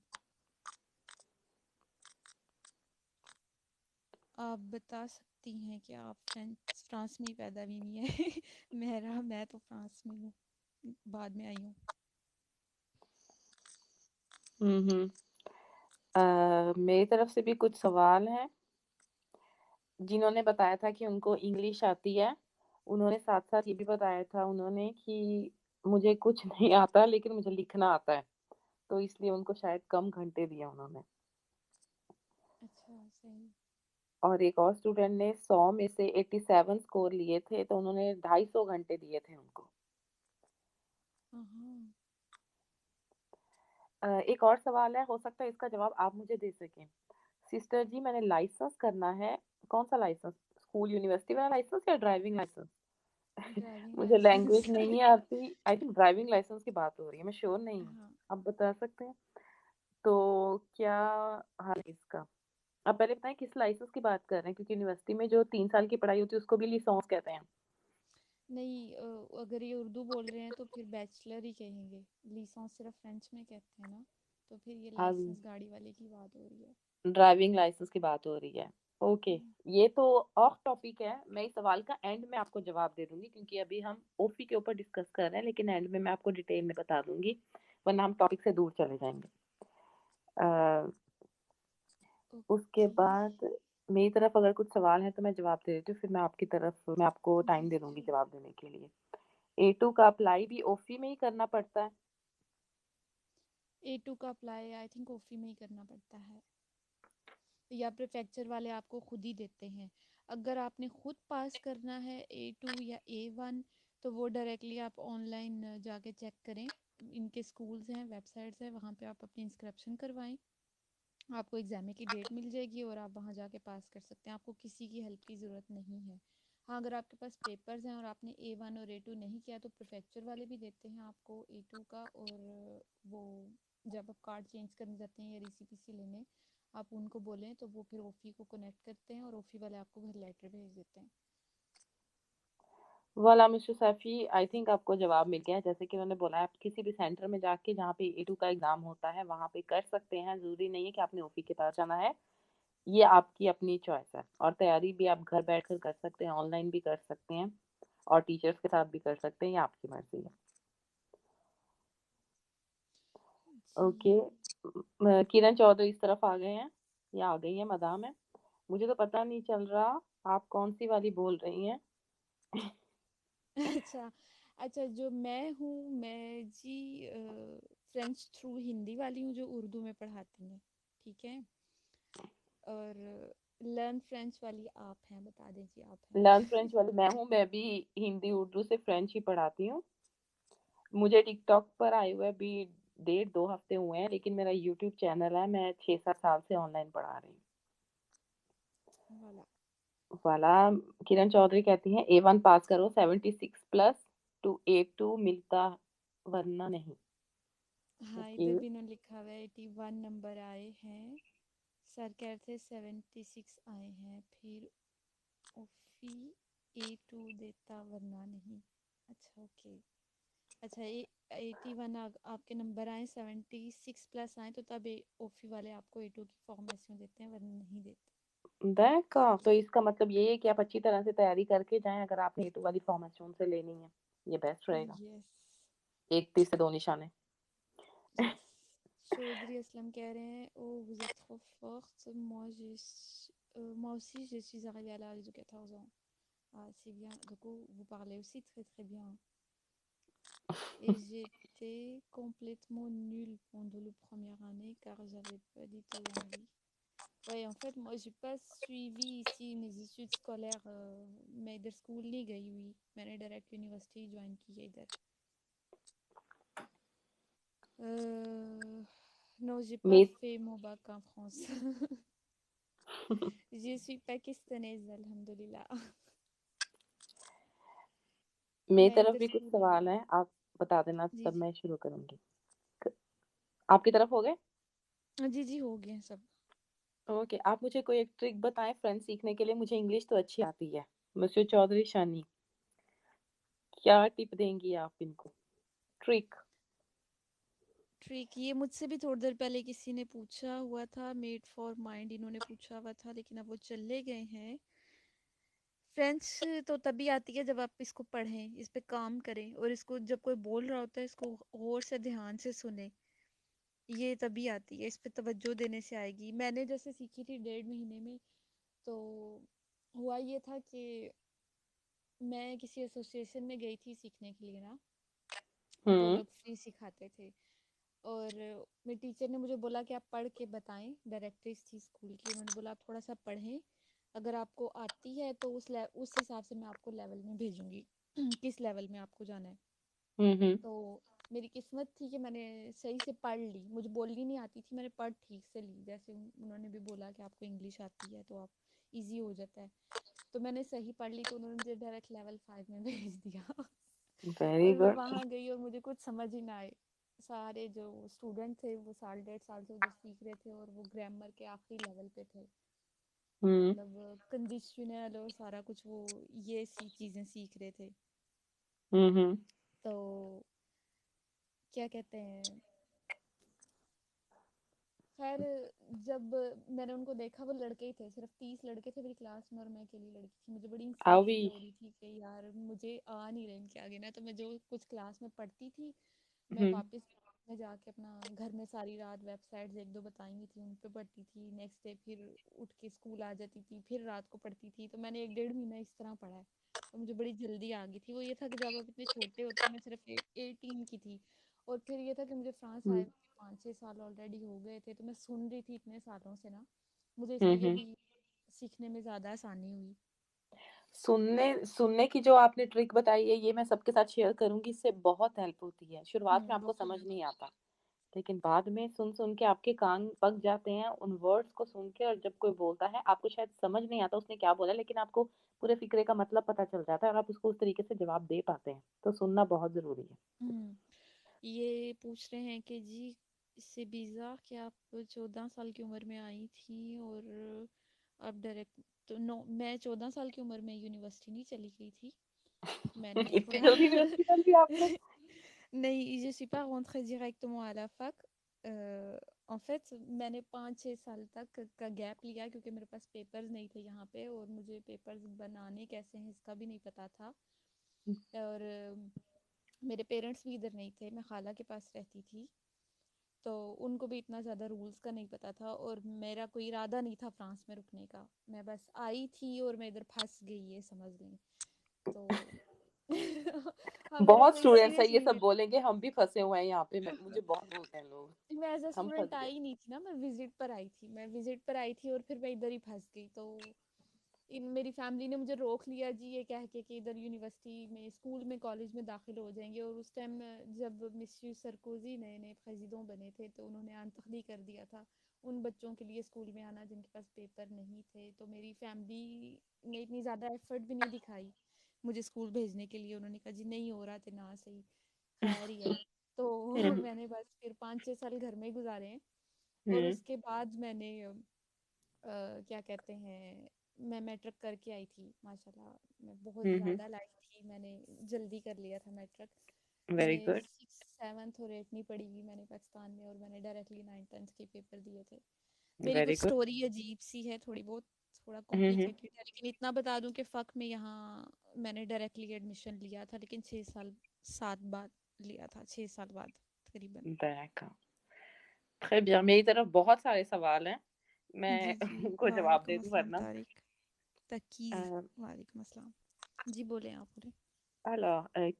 आप बता सकती हैं कि आप फ्रांस में ही पैदा भी नहीं है मैं तो फ्रांस में हूँ, बाद में आई हूँ। हम्म। मेरी तरफ से भी कुछ सवाल हैं। जिन्होंने बताया था कि उनको इंग्लिश आती है, उन्होंने साथ-साथ ये भी बताया था उन्होंने कि मुझे कुछ नहीं आता लेकिन मुझे लिखना आता है, तो इसलिए उनको शायद कम घंटे दिए उन्होंने। अच्छा सही। और एक और स्टूडेंट ने 100 में से 87 स्कोर लिए थे, तो उन्होंने 250 घंटे दिए थे उनको। हाँ। एक और सवाल है, हो सकता है इसका जवाब आप मुझे दे सकें। सिस्टर जी, मैंने लाइसेंस करना है, कौन-सा लाइसेंस? स्कूल, यूनिवर्सिटी वाला लाइसेंस या ड्राइविंग लाइसेंस? ड्राइविंग मुझे लाइसेंस लैंग्वेज नहीं आती, आई थिंक ड्राइविंग लाइसेंस की बात हो रही है, मैं श्योर नहीं हूँ। हाँ। आप बता सकते हैं? तो क्या हाल है इसका? आप पहले बताएँ किस लाइसेंस की बात कर रहे हैं? क्योंकि यूनिवर्सिटी में जो 3 साल की पढ़ाई होती है उसको भी लिसॉन्स कहते हैं। नहीं अगर ये उर्दू बोल रहे हैं तो फिर बैचलर ही कहेंगे। लीसॉन्स सिर्फ फ्रेंच में कहते हैं ना, तो फिर ये हाँ, लाइसेंस गाड़ी वाले की बात हो रही है। ड्राइविंग लाइसेंस की बात हो रही है। ओके, हम्म, ये तो ऑफ टॉपिक है। मैं इस सवाल का एंड में आपको जवाब दे दूँगी क्योंकि अभी हम ओफी के ऊपर डिस्कस कर रहे हैं, लेकिन एंड में मैं आपको डिटेल में बता दूँगी, वरना हम टॉपिक से दूर चले जाएँगे। अ, उसके ओके। बाद मेरी तरफ अगर कुछ सवाल हैं तो मैं जवाब दे देती हूँ, फिर मैं आपको जी टाइम दे दूँगी जी। जवाब देने के लिए। A2 का अप्लाई भी ओफी में ही करना पड़ता है? A2 का अप्लाई आई थिंक ओफी में ही करना पड़ता है, या प्रीफेक्चर वाले आपको खुद ही देते हैं। अगर आपने खुद पास करना है A2 या A1 तो वो डायरेक्टली आप ऑनलाइन जाके चेक करें। इनके स्कूल्स हैं, वेबसाइट्स हैं, वहाँ पे आप अपनी इंस्क्रिप्शन करवाएं, आपको एग्ज़ाम की डेट मिल जाएगी और आप वहाँ जाके पास कर सकते हैं। आपको किसी की हेल्प की ज़रूरत नहीं है। हाँ अगर आपके पास पेपर्स हैं और आपने A1 और A2 नहीं किया तो प्रोफेक्चर वाले भी देते हैं आपको A2 का। और वो जब आप कार्ड चेंज करने जाते हैं या रेसिपीसी लेने, आप उनको बोलें तो वो फिर ओफी को कनेक्ट करते हैं और ओफी वाले आपको घर लेटर भेज देते हैं। वाला मिस्टर सैफी, आई थिंक आपको जवाब मिल गया है। जैसे कि उन्होंने बोला आप किसी भी सेंटर में जाके जहाँ पे A2 का एग्ज़ाम होता है, वहाँ पे कर सकते हैं। ज़रूरी नहीं है कि आपने ओफी के पास जाना है। ये आपकी अपनी चॉइस है और तैयारी भी आप घर बैठकर कर सकते हैं, ऑनलाइन भी कर सकते हैं और टीचर्स के साथ भी कर सकते हैं, ये आपकी मर्ज़ी है। ओके, जी किरण चौधरी इस तरफ आ गए हैं या आ गई हैं मैदान में। मुझे तो पता नहीं चल रहा आप कौन-सी वाली बोल रही हैं। अच्छा, अच्छा, जो मैं हूँ, मैं जी फ्रेंच थ्रू हिंदी वाली हूँ जो उर्दू में पढ़ाती हैं, ठीक है। और लर्न फ्रेंच वाली आप हैं, बता दें जी, आप हैं। लर्न फ्रेंच वाली मैं हूँ, मैं भी हिंदी उर्दू से फ्रेंच ही पढ़ाती हूँ। मुझे टिकटॉक पर आए हुए अभी 1.5-2 हफ्ते हुए हैं, लेकिन मेरा यूट्यूब चैनल है, मैं 6-7 साल से ऑनलाइन पढ़ा रही हूँ। वाला। वाला। किरण चौधरी कहती हैं A1 पास करो 76+ टू A2 मिलता वरना नहीं। हाँ, ओके। इधर भी इन्होंने लिखा हुआ है 81 नंबर आए हैं। सर कह रहे थे 76 आए हैं, फिर ओफी A2 देता वरना नहीं। अच्छा, ओके। अच्छा, ये 81 आपके नंबर आए, 76 प्लस आए, तो तब ओफी वाले आपको A2 की फॉर्मेशन देते हैं, वरना नहीं देते। देखा, सही तो है। इसका मतलब ये है कि आप अच्छी तरह से तैयारी करके जाएं अगर आपने A2 वाली फॉर्मेशन से लेनी है। ये बेस्ट रहेगा। यस। 31 से 2 निशाने। यस। चौधरी असलम कह रहे हैं ओ vous êtes trop forte, moi aussi je suis arrivée à l'âge de 14 ans. Ah, c'est bien. Du coup, vous parlez aussi très très bien. Et j'étais complètement nulle pendant la première année car j'avais pas du tout envie. Ouais, en fait, moi, j'ai pas suivi ici mes études scolaires, mais इधर स्कूल नहीं गई हुई, मैंने डायरेक्ट यूनिवर्सिटी ज्वाइन की है इधर। Non, j'ai pas मे fait mon bac en France. Je suis pakistanaise, alhamdulillah. मेरी मैं तरफ इधर भी कुछ स्कूल नहीं सवाल गई। हैं, आप बता देना जी तब जी। मैं शुरू करूंगी। क- आपकी तरफ हो गए? जी जी, हो गए हैं सब। ओके, आप मुझे कोई एक ट्रिक बताएं फ्रेंच सीखने के लिए, मुझे इंग्लिश तो अच्छी आती है। मिस्टर चौधरी शानी, क्या टिप देंगी आप इनको? ट्रिक। ट्रिक, ये मुझसे भी थोड़ी देर पहले किसी ने पूछा हुआ था, मेड फॉर माइंड इन्होंने पूछा हुआ था, लेकिन अब वो चले गए हैं। फ्रेंच तो तभी आती है जब आप इसको पढ़ें, इस पे काम करें, और इसको जब कोई बोल रहा होता है इसको गौर से ध्यान से सुने। ये तभी आती है, इस पे तवज्जो देने से आएगी। मैंने जैसे सीखी थी 1.5 महीने में, तो हुआ ये था कि मैं किसी एसोसिएशन में गई थी सीखने के लिए ना। वो हम्म। लोग फ्री सिखाते थे, और मेरे टीचर ने मुझे बोला कि आप पढ़ के बताएं। डायरेक्ट्रिस थी स्कूल की, उन्होंने बोला आप थोड़ा सा पढ़ें, अगर आपको आती है तो उस हिसाब से मैं आपको लेवल में भेजूंगी किस लेवल में आपको जाना है। हम्म। तो मेरी किस्मत थी कि मैंने सही से पढ़ ली, मुझे बोलनी नहीं आती थी, मैंने पढ़ ठीक से ली। जैसे उन्होंने भी बोला कि आपको इंग्लिश आती है तो आप इजी हो जाता है, तो मैंने सही पढ़ ली, तो उन्होंने मुझे डायरेक्ट लेवल 5 में भेज दिया। वेरी और मैं गुड। वहाँ गई और मुझे कुछ समझ ही ना आए। सारे जो स्टूडेंट थे वो साल 1.5 साल से उधर सीख रहे थे, और वो ग्रामर के आखिरी लेवल पे थे। हम्म मतलब कंडीशनल और सारा कुछ, वो ये सी चीज़ें सीख रहे थे। हम्म। तो क्या कहते हैं, खैर, जब मैंने उनको देखा, वो लड़के ही थे, सिर्फ 30 लड़के थे मेरी क्लास में और मैं अकेली लड़की थी। मुझे बड़ी अभी। इंसिक्योरिटी हो रही थी कि यार मुझे आ नहीं रहा इनके आगे ना। तो मैं जो कुछ क्लास में पढ़ती थी, मैं हम्म वापस में जाके अपना घर में सारी रात वेबसाइट्स एक दो बताई हुई थी उन पे पढ़ती थी, नेक्स्ट डे फिर उठ के स्कूल आ जाती थी, फिर रात को पढ़ती थी। तो मैंने 1 1.5 महीना इस तरह पढ़ा है, और मुझे बड़ी जल्दी आ गई थी। वो ये था कि जब आप इतने छोटे होते हैं, मैं सिर्फ 18 की थी, और फिर ये था कि मुझे फ्रांस आए हम्म 5 6 साल ऑलरेडी हो गए थे, तो मैं सुन रही थी इतने सालों से ना, मुझे इसलिए हम्म। भी सीखने में ज़्यादा आसानी हुई। सुनने सुनने की जो आपने ट्रिक बताई है, ये मैं सबके साथ शेयर करूंगी, इससे बहुत हेल्प होती है। शुरुआत में आपको समझ बहुत। नहीं आता, लेकिन बाद में सुन सुन के आपके कान पक जाते हैं उन वर्ड्स को सुन के, और जब कोई बोलता है आपको शायद समझ नहीं आता उसने क्या बोला, लेकिन आपको पूरे फिक्रे का मतलब पता चल जाता है और आप उसको उस तरीके से जवाब दे पाते हैं। तो सुनना बहुत जरूरी है। ये पूछ रहे हैं कि जी, इससे बीज़ा कि आप 14 साल की उम्र में आई थी, और अब डायरेक्ट, तो नो, मैं 14 साल की उम्र में यूनिवर्सिटी नहीं चली गई थी। मैंने इतनी थोड़ा जल्दी यूनिवर्सिटी कर ली आपने? नहीं, je suis pas rentrée directement à la fac. En fait, मैंने 5 6 साल तक का गैप लिया, क्योंकि मेरे पास पेपर्स नहीं थे यहाँ पे, और मुझे पेपर्स बनाने कैसे हैं इसका भी नहीं पता था। और मेरे पेरेंट्स भी इधर नहीं थे, मैं खाला के पास रहती थी, तो उनको भी इतना ज़्यादा रूल्स का नहीं पता था, और मेरा कोई इरादा नहीं था फ्रांस में रुकने का। मैं बस आई थी और मैं इधर फंस गई, ये समझ लें। तो मेरा बहुत कोई स्टूडेंट्स है, ये सीरियसली सब बोलेंगे हम भी फंसे हुए हैं यहाँ पे, मुझे बहुत बोलते हैं लोग, मैं एज अ हम फंस स्टूडेंट गए। आई नहीं थी ना, मैं विजिट पर आई थी और फिर मैं इधर ही फंस गई। तो इन मेरी फैमिली ने मुझे रोक लिया जी, ये कह के कि इधर यूनिवर्सिटी में, स्कूल में, कॉलेज में दाखिल हो जाएंगे। और उस टाइम जब मिस्टर सरकोजी नए नए प्रेसिडेंट बने थे तो उन्होंने आंतखली कर दिया था उन बच्चों के लिए स्कूल में आना जिनके पास पेपर नहीं थे। तो मेरी फैमिली ने इतनी ज़्यादा एफर्ट भी नहीं दिखाई मुझे स्कूल भेजने के लिए। उन्होंने कहा जी नहीं हो रहा थे ना सही, खैर ही है। तो हम्म मैंने बस फिर 5-6 साल घर में ही गुजारे हैं। और हम्म उसके बाद मैंने क्या कहते हैं, मैं मैट्रिक करके आई थी माशाल्लाह। मैं बहुत हम्म। ज़्यादा लायक थी, मैंने जल्दी कर लिया था मैट्रिक। वेरी मैंने गुड। 6th 7th और 8th नहीं पढ़ी हुई मैंने पाकिस्तान में, और मैंने डायरेक्टली 9th 10th के पेपर दिए थे। मेरी वेरी कुछ गुड। स्टोरी अजीब सी है थोड़ी बहुत, थोड़ा हम्म। कॉम्प्लिकेटेड है, लेकिन इतना बता दूं कि फ़क में यहाँ मैंने डायरेक्टली एडमिशन लिया था, लेकिन 6 साल 7 बाद लिया था, 6 साल बाद तकरीबन। देखा। très bien, मेरी तरफ बहुत सारे सवाल हैं, जी मैं जी, उनको जवाब दे वालेकुम दूं अस्सलाम वरना। तारिक, तकीज़, वालेकुम अस्सलाम। जी बोलें, आप बोलें।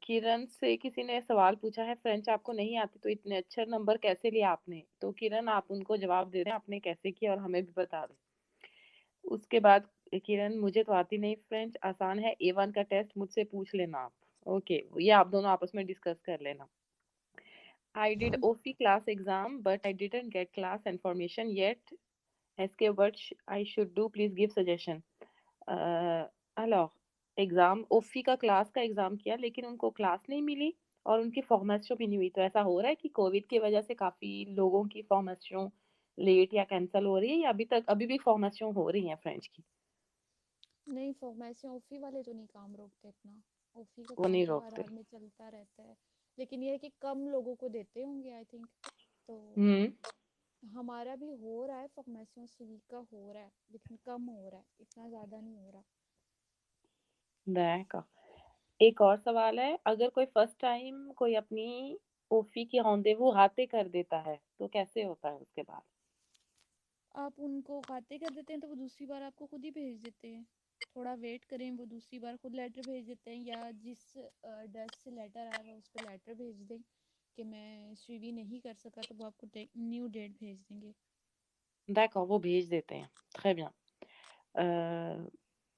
किरण से किसी ने सवाल पूछा है, फ्रेंच आपको नहीं आती तो इतने अच्छे नंबर कैसे लिए आपने? तो किरण आप उनको जवाब दे दें आपने कैसे किया और हमें भी बता दें। उसके बाद किरण मुझे तो आती नहीं फ्रेंच, आसान है A1 का टेस्ट मुझसे पूछ लेना आप। ओके, ये आप दोनों आपस में डिस्कस कर लेना। I did OFI class exam but I didn't get class information yet. SK what I should do please give suggestion. alors exam ओफी का क्लास का एग्जाम किया लेकिन उनको क्लास नहीं मिली और उनकी फॉर्मेशन भी नहीं हुई। तो ऐसा हो रहा है कि कोविड की वजह से काफी लोगों की फॉर्मेशन लेट या कैंसिल हो रही है, या अभी भी फॉर्मेशन हो रही है फ्रेंच की? नहीं, फॉर्मेशन ओफी वाले तो नहीं काम रोकते इतना। ओफी का वो काम नहीं तो हर रोकते। हाल में चलता रहता है। लेकिन ये है कि कम लोगों को देते होंगे आई थिंक। तो हम्म। हमारा भी हो रहा है, फॉर्मेशन सी का हो रहा है, लेकिन कम हो रहा है, इतना ज़्यादा नहीं हो रहा। देखा। एक और सवाल है, अगर कोई फर्स्ट टाइम कोई अपनी ओफी की रॉन्डेवू हाते कर देता है तो कैसे होता है उसके बाद? आप उनको खाते कर देते हैं तो वो दूसरी बार आपको खुद ही भेज देते हैं। थोड़ा वेट करें, वो दूसरी बार खुद लेटर भेज देते हैं, या जिस एड्रेस से लेटर आया हुआ उस पर लेटर भेज दें कि मैं स्वीवी नहीं कर सका, तो वो आपको न्यू डेट भेज देंगे। देखो वो भेज देते हैं। très bien।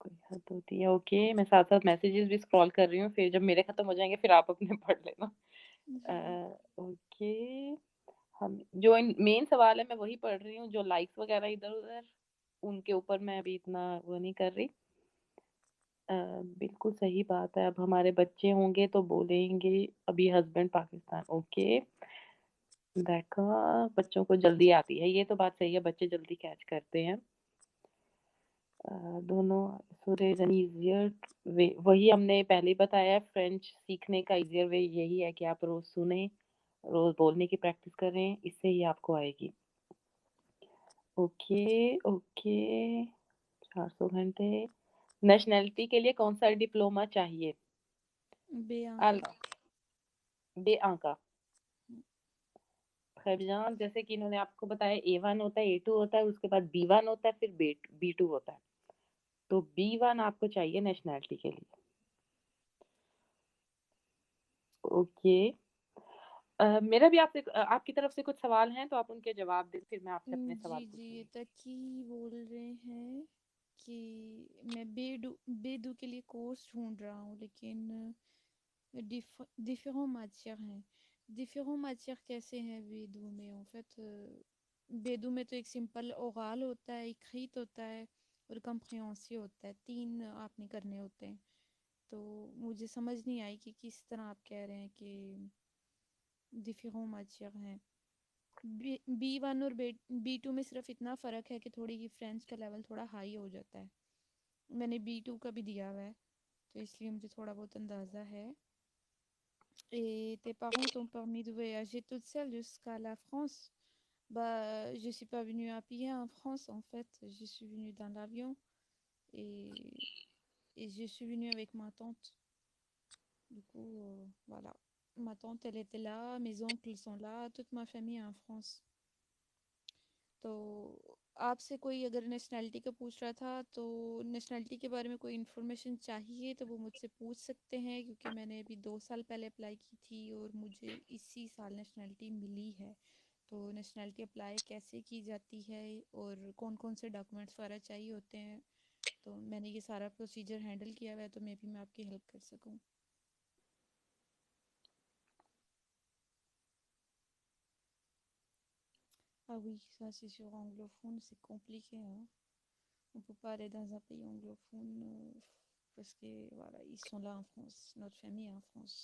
कोई हद होती है। ओके, मैं साथ साथ मैसेजेस भी स्क्रॉल कर रही हूँ, फिर जब मेरे खत्म हो जाएंगे फिर आप अपने पढ़ लेना। जी। ओके, हम जो मेन सवाल है मैं वही पढ़ रही हूँ, जो लाइक्स वगैरह इधर उधर उनके ऊपर मैं अभी इतना वो नहीं कर रही। बिल्कुल सही बात है, अब हमारे बच्चे होंगे तो बोलेंगे अभी हस्बैंड पाकिस्तान। ओके, देखा, बच्चों को जल्दी आती है, ये तो बात सही है, बच्चे जल्दी कैच करते हैं। दोनों सुरेज एन इजियर वे, वही हमने पहले ही बताया है, फ्रेंच सीखने का इजियर वे यही है कि आप रोज सुने, रोज बोलने की प्रैक्टिस करें, इससे ही आपको आएगी। ओके ओके, 400 घंटे। नेशनैलिटी के लिए कौन सा डिप्लोमा चाहिए? बेया अल का। बे का। खैरियान जैसे कि इन्होंने आपको बताया A1 होता है, A2 होता है, उसके बाद B1 होता है, फिर B2 होता है। तो B1 आपको चाहिए नेशनैलिटी के लिए। ओके। मेरा भी आपसे आपकी तरफ से कुछ सवाल हैं तो आप उनके जवाब दें, फिर मैं आपसे अपने जी सवाल जी, ये पूछूंगी। तकी बोल रहे हैं कि मैं बेदू के लिए कोर्स ढूंढ रहा हूँ, लेकिन डिफरेंट माचियर हैं। डिफरेंट माचियर कैसे हैं बेदू में? en fait बेदू में तो एक सिंपल ओराल होता है, एक खीत होता है और कंप्रिहेंसिव होता है, 3 आपने करने होते हैं। तो मुझे समझ नहीं आई कि किस तरह आप कह रहे हैं कि डिफरेंट माचियर हैं। B1 और B2 में सिर्फ इतना फ़र्क है कि थोड़ी फ्रेंच का लेवल थोड़ा हाई हो जाता है। मैंने B2 का भी दिया हुआ है, तो इसलिए मुझे थोड़ा बहुत अंदाज़ा है। Et tes parents t'ont permis de voyager toute seule jusqu'à la France? Bah, je suis pas venue à pied en France en fait. Je suis venue dans l'avion et, et je suis venue avec ma tante. Du coup, voilà. Ma tante, elle était là, mes oncles sont là, toute ma famille est en France. तो आपसे कोई अगर नेशनैलिटी का पूछ रहा था तो नेशनैलिटी के बारे में कोई इन्फॉर्मेशन चाहिए तो वो मुझसे पूछ सकते हैं, क्योंकि मैंने अभी 2 साल पहले अप्लाई की थी और मुझे इसी साल नेशनैलिटी मिली है। तो नेशनैलिटी अप्लाई कैसे की जाती है और कौन कौन से डॉक्यूमेंट्स वगैरह चाहिए होते हैं, तो मैंने ये सारा प्रोसीजर हैंडल किया हुआ है, तो मे भी मैं आपकी हेल्प कर सकूँ। Ah oui, ça c'est sur anglophone, c'est compliqué, hein. On peut pas aller dans un pays anglophone parce que voilà, ils sont là en France, notre famille est en France.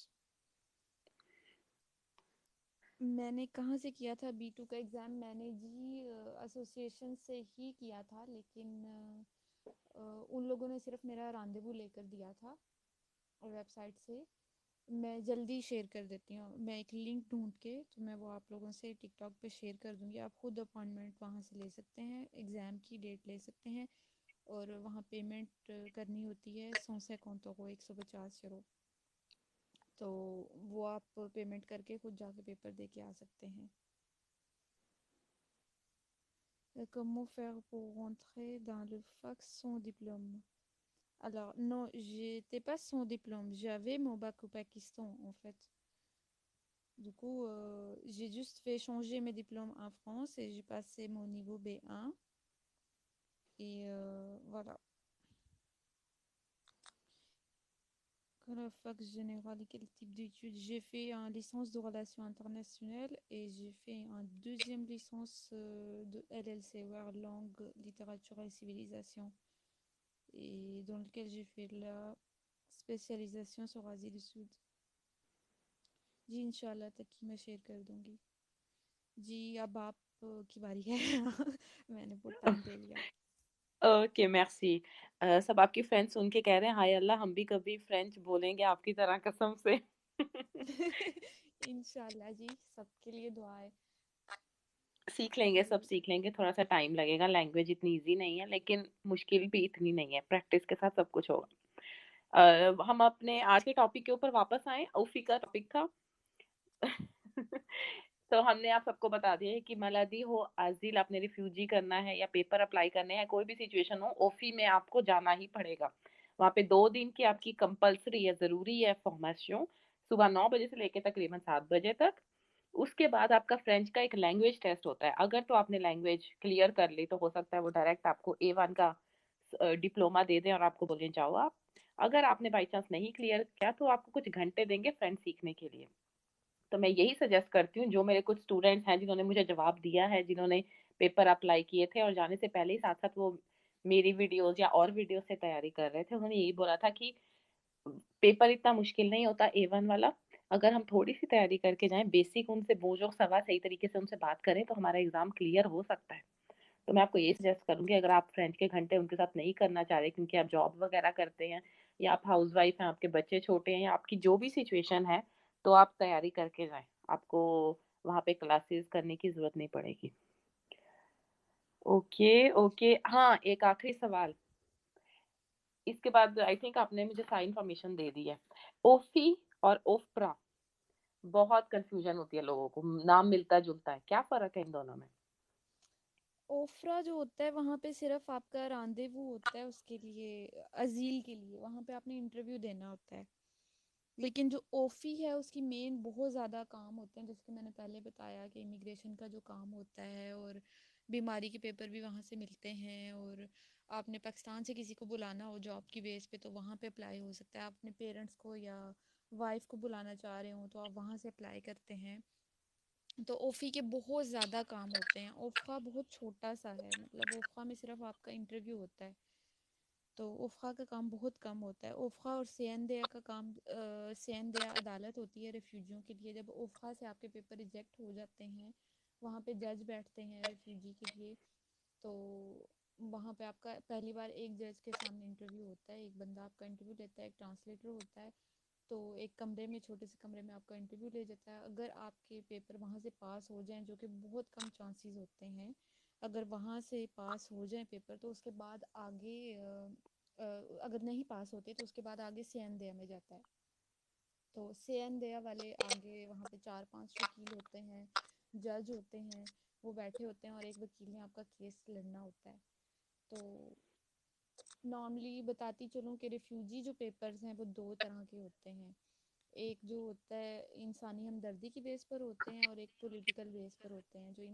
मैंने कहाँ से किया था B2 का एग्ज़ाम? मैंने जी एसोसिएशन से ही किया था, लेकिन उन लोगों ने सिर्फ मेरा रांदेवू लेकर दिया था वेबसाइट से। मैं जल्दी शेयर कर देती हूँ, मैं एक लिंक ढूंढ के तो मैं वो आप लोगों से टिकटॉक पे शेयर कर दूँगी। आप खुद अपॉइंटमेंट वहाँ से ले सकते हैं, एग्ज़ाम की डेट ले सकते हैं, और वहाँ पेमेंट करनी होती है 150 को 150 यूरो। तो वो आप पेमेंट करके खुद जाके पेपर दे के आ सकते हैं। Comment faire pour rentrer dans le fac sans diplôme? Alors, non, j'étais pas sans diplôme. J'avais mon bac au Pakistan, en fait. Du coup, j'ai juste fait changer mes diplômes en France et j'ai passé mon niveau B1. Et voilà. La fac générale, quel type d'études? J'ai fait une licence de relations internationales et j'ai fait une deuxième licence de LLC, vers langue, littérature et civilisation, et dans lequel j'ai fait la spécialisation sur Asie du Sud. जी इंशाल्लाह तक की मैं शेयर कर दूंगी। जी अब आप की बारी है। मैंने बहुत टाइम ले लिया। Okay, mercy. सब आपकी फ्रेंड्स सुन के कह रहे हैं, हाय अल्लाह हम भी कभी फ्रेंच बोलेंगे आपकी तरह कसम से। इंशाल्लाह जी, सबके लिए दुआ है। सीख लेंगे, सब सीख लेंगे, थोड़ा-सा टाइम लगेगा, लैंग्वेज इतनी ईज़ी नहीं है, लेकिन मुश्किल भी इतनी नहीं है, प्रैक्टिस के साथ सब कुछ होगा। हम अपने आज के टॉपिक के ऊपर वापस आएँ, ओफी का टॉपिक था। तो हमने आप सबको बता दिया है कि मलादी हो, आज़िल आपने रिफ्यूजी करना है या पेपर अप्लाई करने हैं, कोई भी सिचुएशन हो, ओफी में आपको जाना ही पड़ेगा। वहाँ पे 2 दिन की आपकी कंपल्सरी है, ज़रूरी है फॉर्मेशन, सुबह 9 बजे से लेके तकरीबन 7 बजे तक। उसके बाद आपका फ्रेंच का एक लैंग्वेज टेस्ट होता है। अगर तो आपने लैंग्वेज क्लियर कर ली, तो हो सकता है वो डायरेक्ट आपको A1 का डिप्लोमा दे दें और आपको बोलें जाओ आप। अगर आपने बाय चांस नहीं क्लियर किया, तो आपको कुछ घंटे देंगे फ्रेंच सीखने के लिए। तो मैं यही सजेस्ट करती हूँ, जो मेरे कुछ स्टूडेंट्स हैं जिन्होंने मुझे जवाब दिया है, जिन्होंने पेपर अप्लाई किए थे और जाने से पहले ही साथ-साथ वो मेरी वीडियोज़ या और वीडियो से तैयारी कर रहे थे, उन्होंने यही बोला था कि पेपर इतना मुश्किल नहीं होता A1 वाला। अगर हम थोड़ी-सी तैयारी करके जाएँ, बेसिक उनसे बूझो सवाल सही तरीके से उनसे बात करें, तो हमारा एग्ज़ाम क्लियर हो सकता है। तो मैं आपको यही सजेस्ट करूँगी, अगर आप फ्रेंच के घंटे उनके साथ नहीं करना चाह रहे क्योंकि आप जॉब वगैरह करते हैं या आप हाउसवाइफ हैं, आपके बच्चे छोटे हैं या आपकी जो भी सिचुएशन है, तो आप तैयारी करके जाएँ। आपको वहाँ पे क्लासेस करने की ज़रूरत नहीं पड़ेगी। Okay, okay. हाँ, एक आखिरी सवाल, इसके बाद आई थिंक आपने मुझे सारी इन्फॉर्मेशन दे दी है। ओफी और ओफ्रा, बहुत कन्फ्यूज़न होती है लोगों को, नाम मिलता-जुलता है, क्या फ़र्क है इन दोनों में? ओफ्रा जो होता है वहाँ पे सिर्फ आपका रांदेवू होता है उसके लिए, अजील के लिए वहाँ पे आपने इंटरव्यू देना होता है। लेकिन जो ओफी है उसकी मेन बहुत ज़्यादा काम होते हैं, जैसे कि मैंने पहले बताया कि इमिग्रेशन का जो काम होता है, और बीमारी के पेपर भी वहाँ से मिलते हैं, और आपने पाकिस्तान से किसी को बुलाना हो जॉब की बेस पे तो वहाँ पे अप्लाई हो सकता है। आप अपने पेरेंट्स को या वाइफ को बुलाना चाह रहे हो तो आप वहाँ से अप्लाई करते हैं। तो ओफी के बहुत ज़्यादा काम होते हैं। ओफा बहुत छोटा सा है, मतलब ओफा में सिर्फ आपका इंटरव्यू होता है। तो ओफा का काम बहुत कम होता है। ओफा और सेंदिया का काम, सेंदिया अदालत होती है रेफ्यूजियों के लिए। जब ओफा से आपके पेपर रिजेक्ट हो जाते हैं, वहाँ पे जज बैठते हैं रेफ्यूजी के लिए। तो वहाँ पे आपका पहली बार एक जज के सामने इंटरव्यू होता है, एक बंदा आपका इंटरव्यू लेता है, एक ट्रांसलेटर होता है। तो एक कमरे में, छोटे से कमरे में आपका इंटरव्यू ले जाता है। अगर आपके पेपर वहाँ से पास हो जाएं, जो कि बहुत कम चांसेस होते हैं, अगर वहाँ से पास हो जाएं पेपर, तो उसके बाद आगे अगर नहीं पास होते तो उसके बाद आगे सेंदिया में जाता है। तो सेंदिया वाले आगे वहाँ पे 4-5 वकील होते हैं जज होते हैं वो बैठे होते हैं और एक वकील ने आपका केस लड़ना होता है। तो नॉर्मली बताती चलूँ कि रिफ्यूजी जो पेपर्स हैं वो दो तरह के होते हैं। एक जो होता है इंसानी हमदर्दी की बेस पर होते हैं और एक पॉलिटिकल बेस पर होते हैं। जो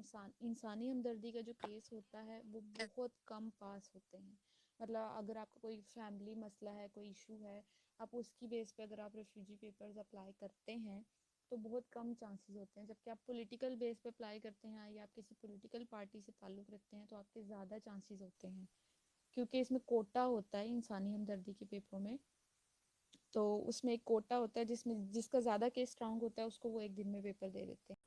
इंसानी हमदर्दी का जो केस होता है वो बहुत कम पास होते हैं। मतलब अगर आपका कोई फैमिली मसला है, कोई इशू है, आप उसकी बेस पे अगर आप रेफ्यूजी पेपर्स अप्लाई करते हैं तो बहुत कम चांसेस होते हैं। जबकि आप पॉलिटिकल बेस पे अप्लाई करते हैं या आप किसी पॉलिटिकल पार्टी से ताल्लुक़ रखते हैं तो आपके ज़्यादा चांसेस होते हैं, क्योंकि इसमें कोटा होता है इंसानी हमदर्दी के पेपरों में। तो उसमें एक कोटा होता है जिसमें जिसका ज़्यादा केस स्ट्रांग होता है उसको वो एक दिन में पेपर दे देते हैं।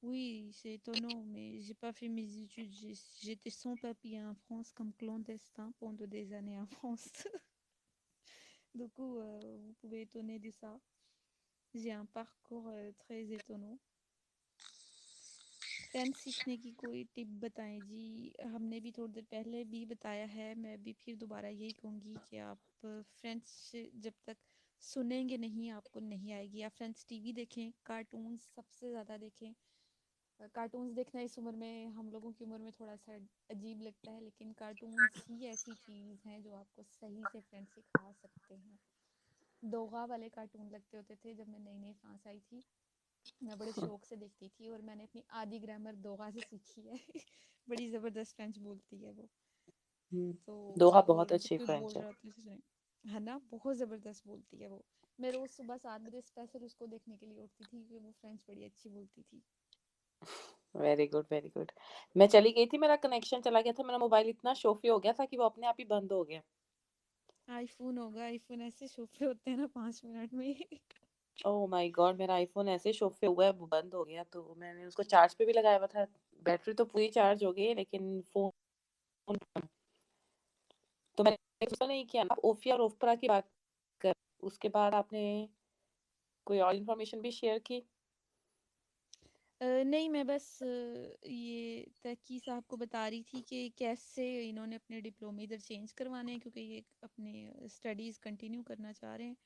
Oui, c'est étonnant, mais j'ai pas fait mes études. J'étais sans papier en France comme clandestin pendant des années en France. Du coup, vous pouvez étonner de ça. J'ai un parcours très étonnant. French सीखने की कोई टिप बताएं जी। हमने भी थोड़ी देर पहले भी बताया है, मैं भी फिर दोबारा यही कहूँगी कि आप फ्रेंच जब तक सुनेंगे नहीं आपको नहीं आएगी। आप फ्रेंच टीवी देखें, कार्टून्स सबसे ज़्यादा देखें। कार्टून्स देखना इस उम्र में, हम लोगों की उम्र में थोड़ा सा अजीब लगता है, लेकिन कार्टून्स ही ऐसी चीज़ हैं जो आपको सही से फ्रेंच सिखा सकते हैं। दोगा वाले कार्टून लगते होते थे जब मैं नई नई फ्रांस आई थी, मैं बड़े शौक से देखती थी और मैंने अपनी आधी ग्रामर दोगा से सीखी है। बड़ी ज़बरदस्त फ्रेंच बोलती है वो। तो दोहा और बहुत जब अच्छी कोई बोल फ्रेंच है। रहा होता है सुने, है ना, बहुत ज़बरदस्त बोलती है वो। मैं रोज़ सुबह 7 बजे स्पेशल उसको देखने के लिए उठती थी कि वो फ्रेंच बड़ी अच्छी बोलती थी। Very good, very good. मैं चली गई थी, मेरा कनेक्शन चला गया था, मेरा मोबाइल इतना शोफी हो गया था कि वो अपने आप ही बंद हो गया। आईफोन होगा, आईफोन ऐसे शोफे होते हैं ना 5 मिनट में। Oh my God! मेरा आईफ़ोन ऐसे शोफे हुआ है, वो बंद हो गया, तो मैंने उसको चार्ज पे भी लगाया हुआ था। बैटरी तो पूरी चार्ज हो गई है, लेकिन फ़ोन तो मैंने उसको नहीं किया ना, ओफिया और ओफ्रा की बात कर, उसके बाद आपने कोई और इन्फॉर्मेशन भी शेयर की? नहीं, मैं बस ये तकी साहब को बता रही थी कि कैसे इन्होंने अपने डिप्लोमे इधर चेंज करवाने हैं, क्योंकि ये अपने स्टडीज़ कंटिन्यू करना चाह रहे हैं।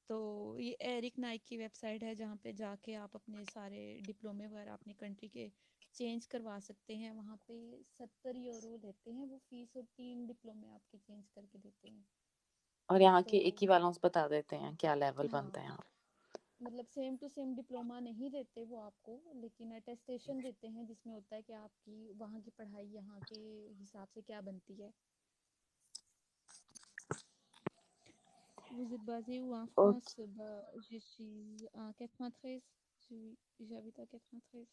तो ये एरिक नाइक की वेबसाइट है जहाँ पे जाके आप अपने सारे डिप्लोमे वगैरह अपनी कंट्री के चेंज करवा सकते हैं। वहाँ पे 70 यूरो लेते हैं वो फीस और 3 डिप्लोमे आपके चेंज करके देते हैं। और यहाँ तो के इक्विवेलेंस बता देते हैं, क्या लेवल बनता है हाँ, यहाँ? मतलब सेम टू सेम डिप्लोमा नहीं देते वो आपको, लेकिन अटेस्टेशन देते हैं जिसमें होता है कि आपकी वहाँ की पढ़ाई यहाँ के हिसाब से क्या बनती है। Vous êtes basé où en okay, France? Bah, je suis en 93. J'habite à 93.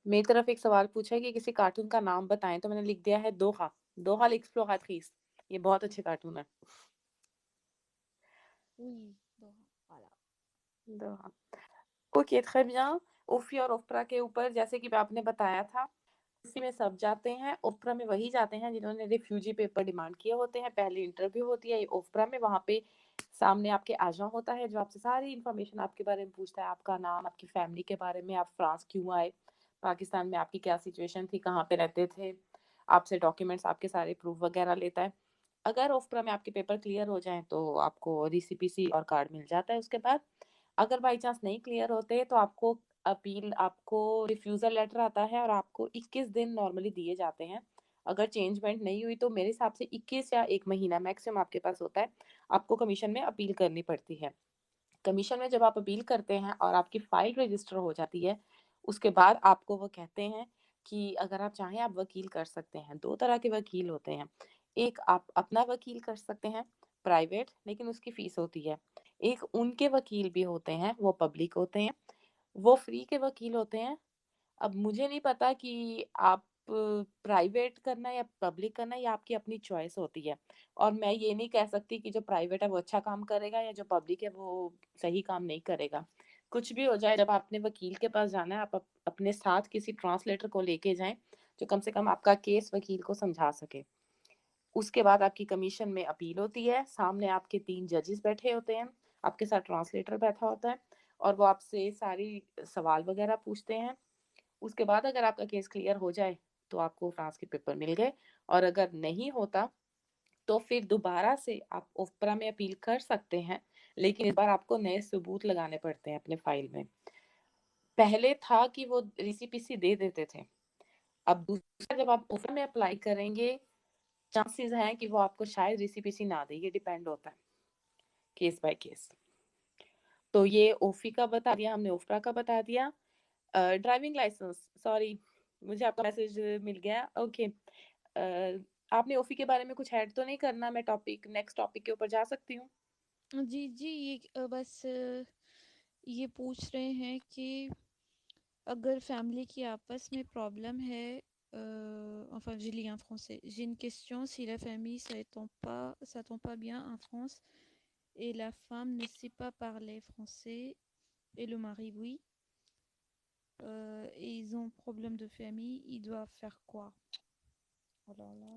मेरी तरफ एक सवाल पूछा है कि किसी कार्टून का नाम बताएँ, तो मैंने लिख दिया है दोहा, दोहा l'exploratrice। ये बहुत अच्छे कार्टून है। Oui, bon, voilà. Doha. Okay, très bien। ओफी और ओफ्रा के ऊपर जैसे कि आपने बताया था, उसी में सब जाते हैं, ओफ्रा में वही जाते हैं जिन्होंने रिफ्यूजी पेपर डिमांड किए होते हैं। पहले इंटरव्यू होती है ओफ्रा में, वहाँ पे सामने आपके एजेंट होता है जो आपसे सारी इन्फॉर्मेशन आपके बारे में पूछता है, आपका नाम, आपकी फैमिली के बारे में, आप फ्रांस क्यों आए, पाकिस्तान में आपकी क्या सिचुएशन थी, कहाँ पे रहते थे, आपसे डॉक्यूमेंट्स, आपके सारे प्रूफ वगैरह लेता है। अगर ओफ्रा में आपके पेपर क्लियर हो जाएँ तो आपको रिसीपीसी और कार्ड मिल जाता है उसके बाद। अगर बाई चांस नहीं क्लियर होते तो आपको रिफ्यूज़ल लेटर आता है और आपको 21 दिन नॉर्मली दिए जाते हैं। अगर चेंजमेंट नहीं हुई तो मेरे हिसाब से 21 या 1 महीना मैक्सिमम आपके पास होता है, आपको कमीशन में अपील करनी पड़ती है। कमीशन में जब आप अपील करते हैं और आपकी फाइल रजिस्टर हो जाती है, उसके बाद आपको वो कहते हैं कि अगर आप चाहें आप वकील कर सकते हैं। 2 तरह के वकील होते हैं। एक आप अपना वकील कर सकते हैं, प्राइवेट, लेकिन उसकी फीस होती है। एक उनके वकील भी होते हैं, वो पब्लिक होते हैं, वो फ्री के वकील होते हैं। अब मुझे नहीं पता कि आप प्राइवेट करना है या पब्लिक करना है, ये आपकी अपनी चॉइस होती है। और मैं ये नहीं कह सकती कि जो प्राइवेट है वो अच्छा काम करेगा या जो पब्लिक है वो सही काम नहीं करेगा। कुछ भी हो जाए, जब आपने वकील के पास जाना है, आप अपने साथ किसी ट्रांसलेटर को लेके जाएँ, जो कम से कम आपका केस वकील को समझा सके। उसके बाद आपकी कमीशन में अपील होती है, सामने आपके 3 जजेस बैठे होते हैं, आपके साथ ट्रांसलेटर बैठा होता है और वो आपसे सारी सवाल वगैरह पूछते हैं। उसके बाद अगर आपका केस क्लियर हो जाए, तो आपको फ्रांस के पेपर मिल गए, और अगर नहीं होता, तो फिर दोबारा से आप ओपरा में अपील कर सकते हैं, लेकिन इस बार आपको नए सबूत लगाने पड़ते हैं अपने फाइल में। पहले था कि वो रेसिपीसी दे देते थे, अब दूसरा जब आप ओपरा में अप्लाई करेंगे, चांसेस हैं कि वो आपको शायद रेसिपीसी ना दे, ये डिपेंड होता है केस बाय केस। तो ये ओफी का बता दिया हमने, ओफ्रा का बता दिया। ड्राइविंग लाइसेंस, सॉरी, मुझे आपका मैसेज मिल गया। ओके, आपने ओफी के बारे में कुछ ऐड तो नहीं करना? मैं नेक्स्ट टॉपिक के ऊपर जा सकती हूँ? जी जी, ये बस ये पूछ रहे हैं कि अगर फैमिली की आपस में प्रॉब्लम है, enfin je lis en français, j'ai une question: si la famille s'entend pas bien en France et la femme ne sait pas parler français et le mari oui, et ils ont problème de famille, ils doivent faire quoi? Oh là là.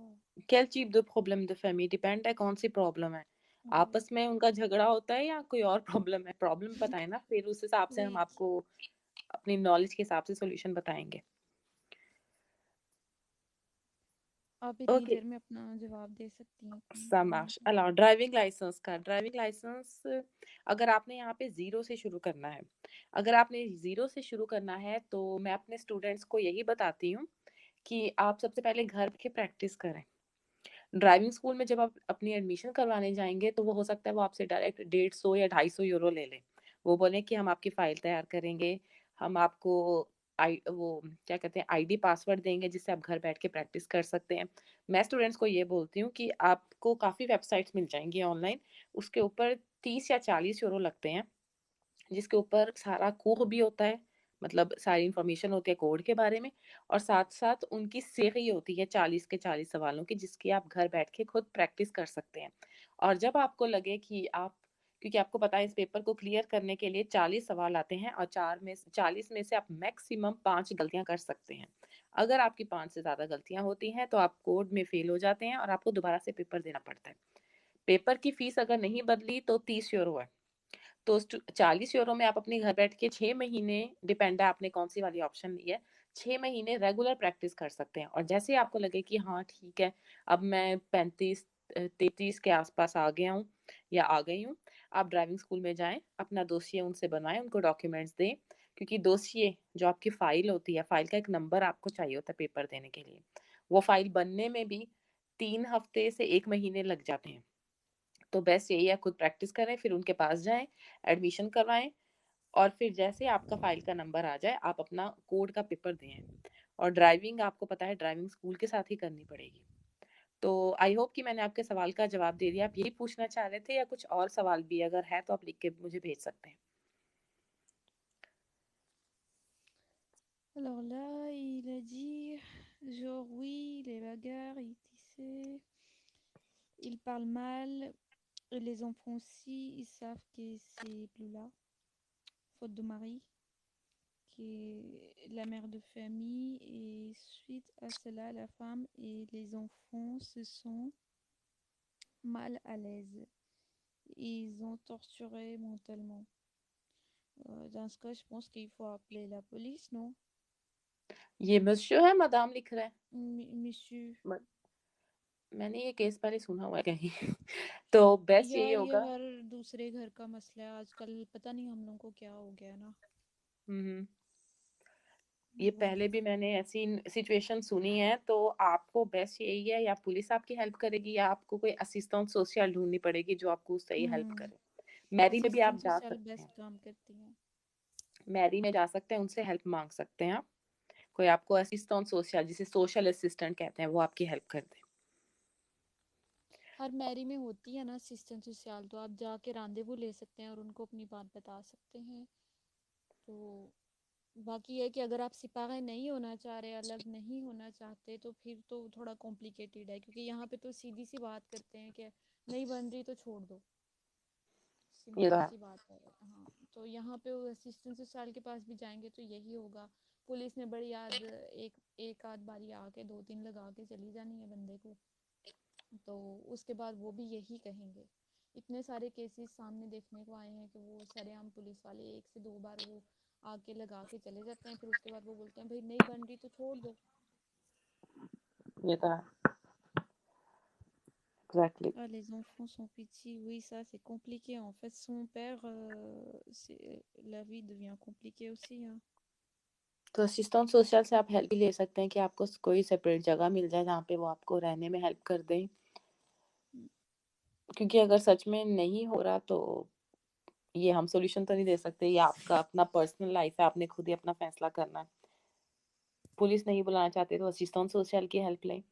quel type de problem de famille depend है कौन सी प्रॉब्लम है। Oui. आपस में उनका झगड़ा होता है या कोई और प्रॉब्लम है? प्रॉब्लम बताएं ना, फिर उस हिसाब से हम Oui, आपको अपनी नॉलेज के हिसाब से सॉल्यूशन बताएंगे। आप इतनी ओके, देर में अपना जवाब दे सकती हैं कि नहीं समाश तो? अलाउ ड्राइविंग लाइसेंस अगर आपने यहाँ पे ज़ीरो से शुरू करना है, अगर आपने ज़ीरो से शुरू करना है, तो मैं अपने स्टूडेंट्स को यही बताती हूँ कि आप सबसे पहले घर के प्रैक्टिस करें। ड्राइविंग स्कूल में जब आप अपनी एडमिशन करवाने जाएँगे, तो वो हो सकता है वो आपसे डायरेक्ट 150 या 250 यूरो ले लें। वो बोलें कि हम आपकी फ़ाइल तैयार करेंगे, हम आपको वो क्या कहते हैं, आईडी पासवर्ड देंगे जिससे आप घर बैठ के प्रैक्टिस कर सकते हैं। मैं स्टूडेंट्स को ये बोलती हूँ कि आपको काफ़ी वेबसाइट्स मिल जाएँगी ऑनलाइन, उसके ऊपर 30 या 40 यूरो लगते हैं, जिसके ऊपर सारा कोड भी होता है, मतलब सारी इन्फॉर्मेशन होती है कोड के बारे में, और साथ-साथ उनकी सेरी होती है 40 के 40 सवालों की, जिसकी आप घर बैठ के खुद प्रैक्टिस कर सकते हैं। और जब आपको लगे कि आप, क्योंकि आपको पता है इस पेपर को क्लियर करने के लिए 40 सवाल आते हैं और 40 में से आप मैक्सिमम 5 गलतियाँ कर सकते हैं। अगर आपकी 5 से ज़्यादा गलतियाँ होती हैं, तो आप कोड में फेल हो जाते हैं और आपको दोबारा से पेपर देना पड़ता है। पेपर की फीस अगर नहीं बदली तो 30 यूरो है। तो 40 यूरो में आप अपने घर बैठ के 6 महीने, डिपेंड है आपने कौन सी वाली ऑप्शन ली है, 6 महीने रेगुलर प्रैक्टिस कर सकते हैं। और जैसे ही आपको लगे कि हाँ ठीक है, अब मैं 35-33 के आसपास आ गया हूँ या आ गई हूँ, आप ड्राइविंग स्कूल में जाएं, अपना दोसिए उनसे बनवाएं, उनको डॉक्यूमेंट्स दें, क्योंकि दोसिए जो आपकी फाइल होती है, फाइल का एक नंबर आपको चाहिए होता है पेपर देने के लिए, वो फाइल बनने में भी 3 हफ्ते से 1 महीने लग जाते हैं। तो बेस्ट यही है, खुद प्रैक्टिस करें, फिर उनके पास जाएँ, एडमिशन करवाएँ, और फिर जैसे ही आपका फ़ाइल का नंबर आ जाए, आप अपना कोड का पेपर दें। और ड्राइविंग आपको पता है ड्राइविंग स्कूल के साथ ही करनी पड़ेगी। तो आई होप कि मैंने आपके सवाल का जवाब दे दिया। आप यही पूछना चाह रहे थे या कुछ और सवाल भी अगर है तो आप लिख के मुझे भेज सकते हैं। Alors là, il a dit, genre oui, les bagarres, tu sais, il parle mal, et les enfants aussi, ils savent que c'est plus là, faute de mari, qui est la mère de famille, et suite à cela, la femme et les enfants se sont mal à l'aise. Ils ont torturé mentalement. Dans ce cas, je pense qu'il faut appeler la police, non? ये monsieur है, madame लिख रहा है? Monsieur. मैंने ये केस पहले सुना हुआ है कहीं। तो बेस्ट यही यार ये होगा। हर दूसरे घर का मसला है आजकल, पता नहीं हम लोग को क्या हो गया है ना। हम्म। ये वही। पहले भी मैंने ऐसी सिचुएशन सुनी है, तो आपको बेस्ट यही है, या पुलिस आपकी हेल्प करेगी या आपको कोई असिस्टेंट सोशल ढूंढनी पड़ेगी जो आपको सही हेल्प हम्म। करे। मैरी में भी आप असिस्टेंट जा सोशल सकते हैं। बेस्ट काम करती हैं। मैरी में जा सकते हैं, उनसे हेल्प मांग सकते हैं आप। कोई आपको असिस्टेंट सोशल, जिसे सोशल असिस्टेंट कहते हैं, वो आपकी हेल्प कर दे। हर मैरी में होती है ना असिस्टेंट सोशल, तो आप जाके रांदेवू ले सकते हैं और उनको अपनी बात बता सकते हैं। तो बाकी है कि अगर आप सिपाही नहीं होना चाह रहे, अलग नहीं होना चाहते, तो फिर तो थोड़ा कॉम्प्लिकेटेड है, क्योंकि यहाँ पे तो सीधी सी बात करते हैं कि नहीं बन रही तो छोड़ दो। ये तो सिंपल है। सी बात है। हाँ, तो यहाँ पे वो असिस्टेंट सोशल के पास भी जाएंगे तो यही होगा। पुलिस ने बड़ी याद एक एक आध बारी आके दो तीन लगा के चली जानी है बंदे को। तो उसके बाद वो भी यही कहेंगे। इतने सारे केसेस सामने देखने को आए हैं कि वो सरेआम पुलिस वाले एक से दो बार वो आके लगा के चले जाते हैं, फिर उसके बाद वो बोलते हैं भाई नहीं बन रही तो छोड़ दो। ये तो है। Exactly. Ah, les enfants sont petits, oui, ça c'est compliqué. En fait, son père, la vie devient compliquée aussi, hein. तो असिस्टेंट सोशल से आप हेल्प भी ले सकते हैं कि आपको कोई सेपरेट जगह मिल जाए जहाँ पे वो आपको रहने में हेल्प कर दें। Mm. क्योंकि अगर सच में नहीं हो रहा तो ये हम सॉल्यूशन तो नहीं दे सकते, ये आपका अपना पर्सनल लाइफ है, आपने खुद ही अपना फैसला करना है। पुलिस नहीं बुलाना चाहते तो असिस्टेंट सोशल की हेल्प लें,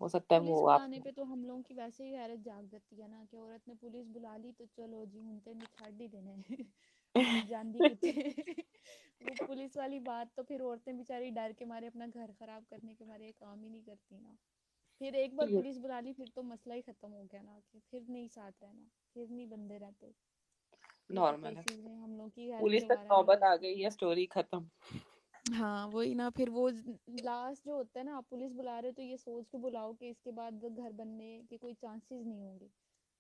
हो सकता है पुलिस वो आप। बुलाने पे तो हम लोगों की वैसे ही गैरत जाग जाती है ना कि औरत ने पुलिस बुला ली तो चलो जी हूं तेन छाड़ ही देने हुन जांदी कितने वो पुलिस वाली बात तो फिर औरतें बेचारी डर के मारे अपना घर खराब करने के मारे काम ही नहीं करती ना। फिर एक बार ये पुलिस बुला ली फिर तो मसला ही खत्म हो गया ना, कि फिर नहीं साथ रहना, फिर नहीं बंदे रहते। ये तो नॉर्मल है। केसेस में हम लोग की हेल्प पुलिस तक दोबारा नहीं नौबत आ लेती। गई है, स्टोरी खत्म। हाँ वही ना, फिर वो लास्ट जो होता है ना, आप पुलिस बुला रहे हो तो ये सोच के बुलाओ कि इसके बाद घर बनने के कोई चांसेस नहीं होंगे।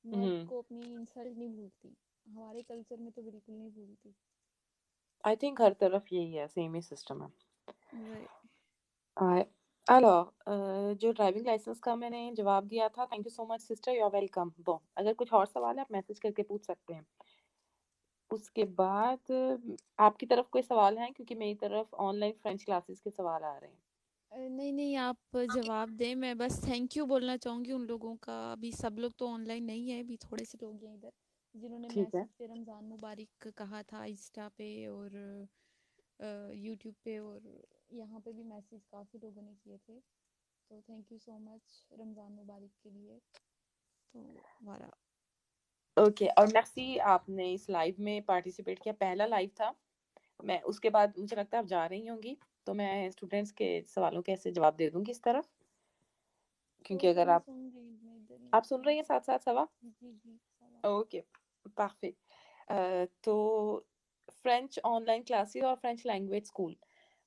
मर्द हम्म। को अपनी इंसल्ट नहीं भूलती, हमारे कल्चर में तो बिल्कुल नहीं भूलती। आई थिंक हर तरफ यही है, सेम ही सिस्टम है। वही। जो ड्राइविंग लाइसेंस का मैंने जवाब दिया था, thank you so much sister, you are welcome. बो अगर कुछ और सवाल है आप मैसेज करके पूछ सकते हैं। उसके बाद आपकी तरफ कोई सवाल है, क्योंकि मेरी तरफ ऑनलाइन फ्रेंच क्लासेस के सवाल आ रहे हैं। नहीं नहीं, आप जवाब दें, मैं बस थैंक यू बोलना चाहूँगी उन लोगों का। अभी सब लोग तो ऑनलाइन नहीं है, अभी थोड़े से लोग हैं इधर जिन्होंने ठीक है। मैसेज पे रमज़ान मुबारक कहा था इंस्टा पे और यूट्यूब पे, और यहाँ पे भी मैसेज काफ़ी लोगों ने किए थे। तो thank you so much Ramzan मुबारक के लिए। तो हमारा ओके, और मैक्सी आपने इस लाइव में पार्टिसिपेट किया, पहला लाइव था। मैं उसके बाद मुझे लगता है आप जा रही होंगी, तो मैं स्टूडेंट्स के सवालों के ऐसे जवाब दे दूंगी इस तरफ। क्योंकि कोई नहीं, अगर मैं आप सुन रही हूँ, मैं इधर ही आप हूँ सुन रही फ्रेंड्स हैं में। साथ साथ सवाल। जी जी सवाल। ओके, पारफे। तो फ्रेंच ऑनलाइन क्लासेस और फ्रेंच लैंग्वेज स्कूल,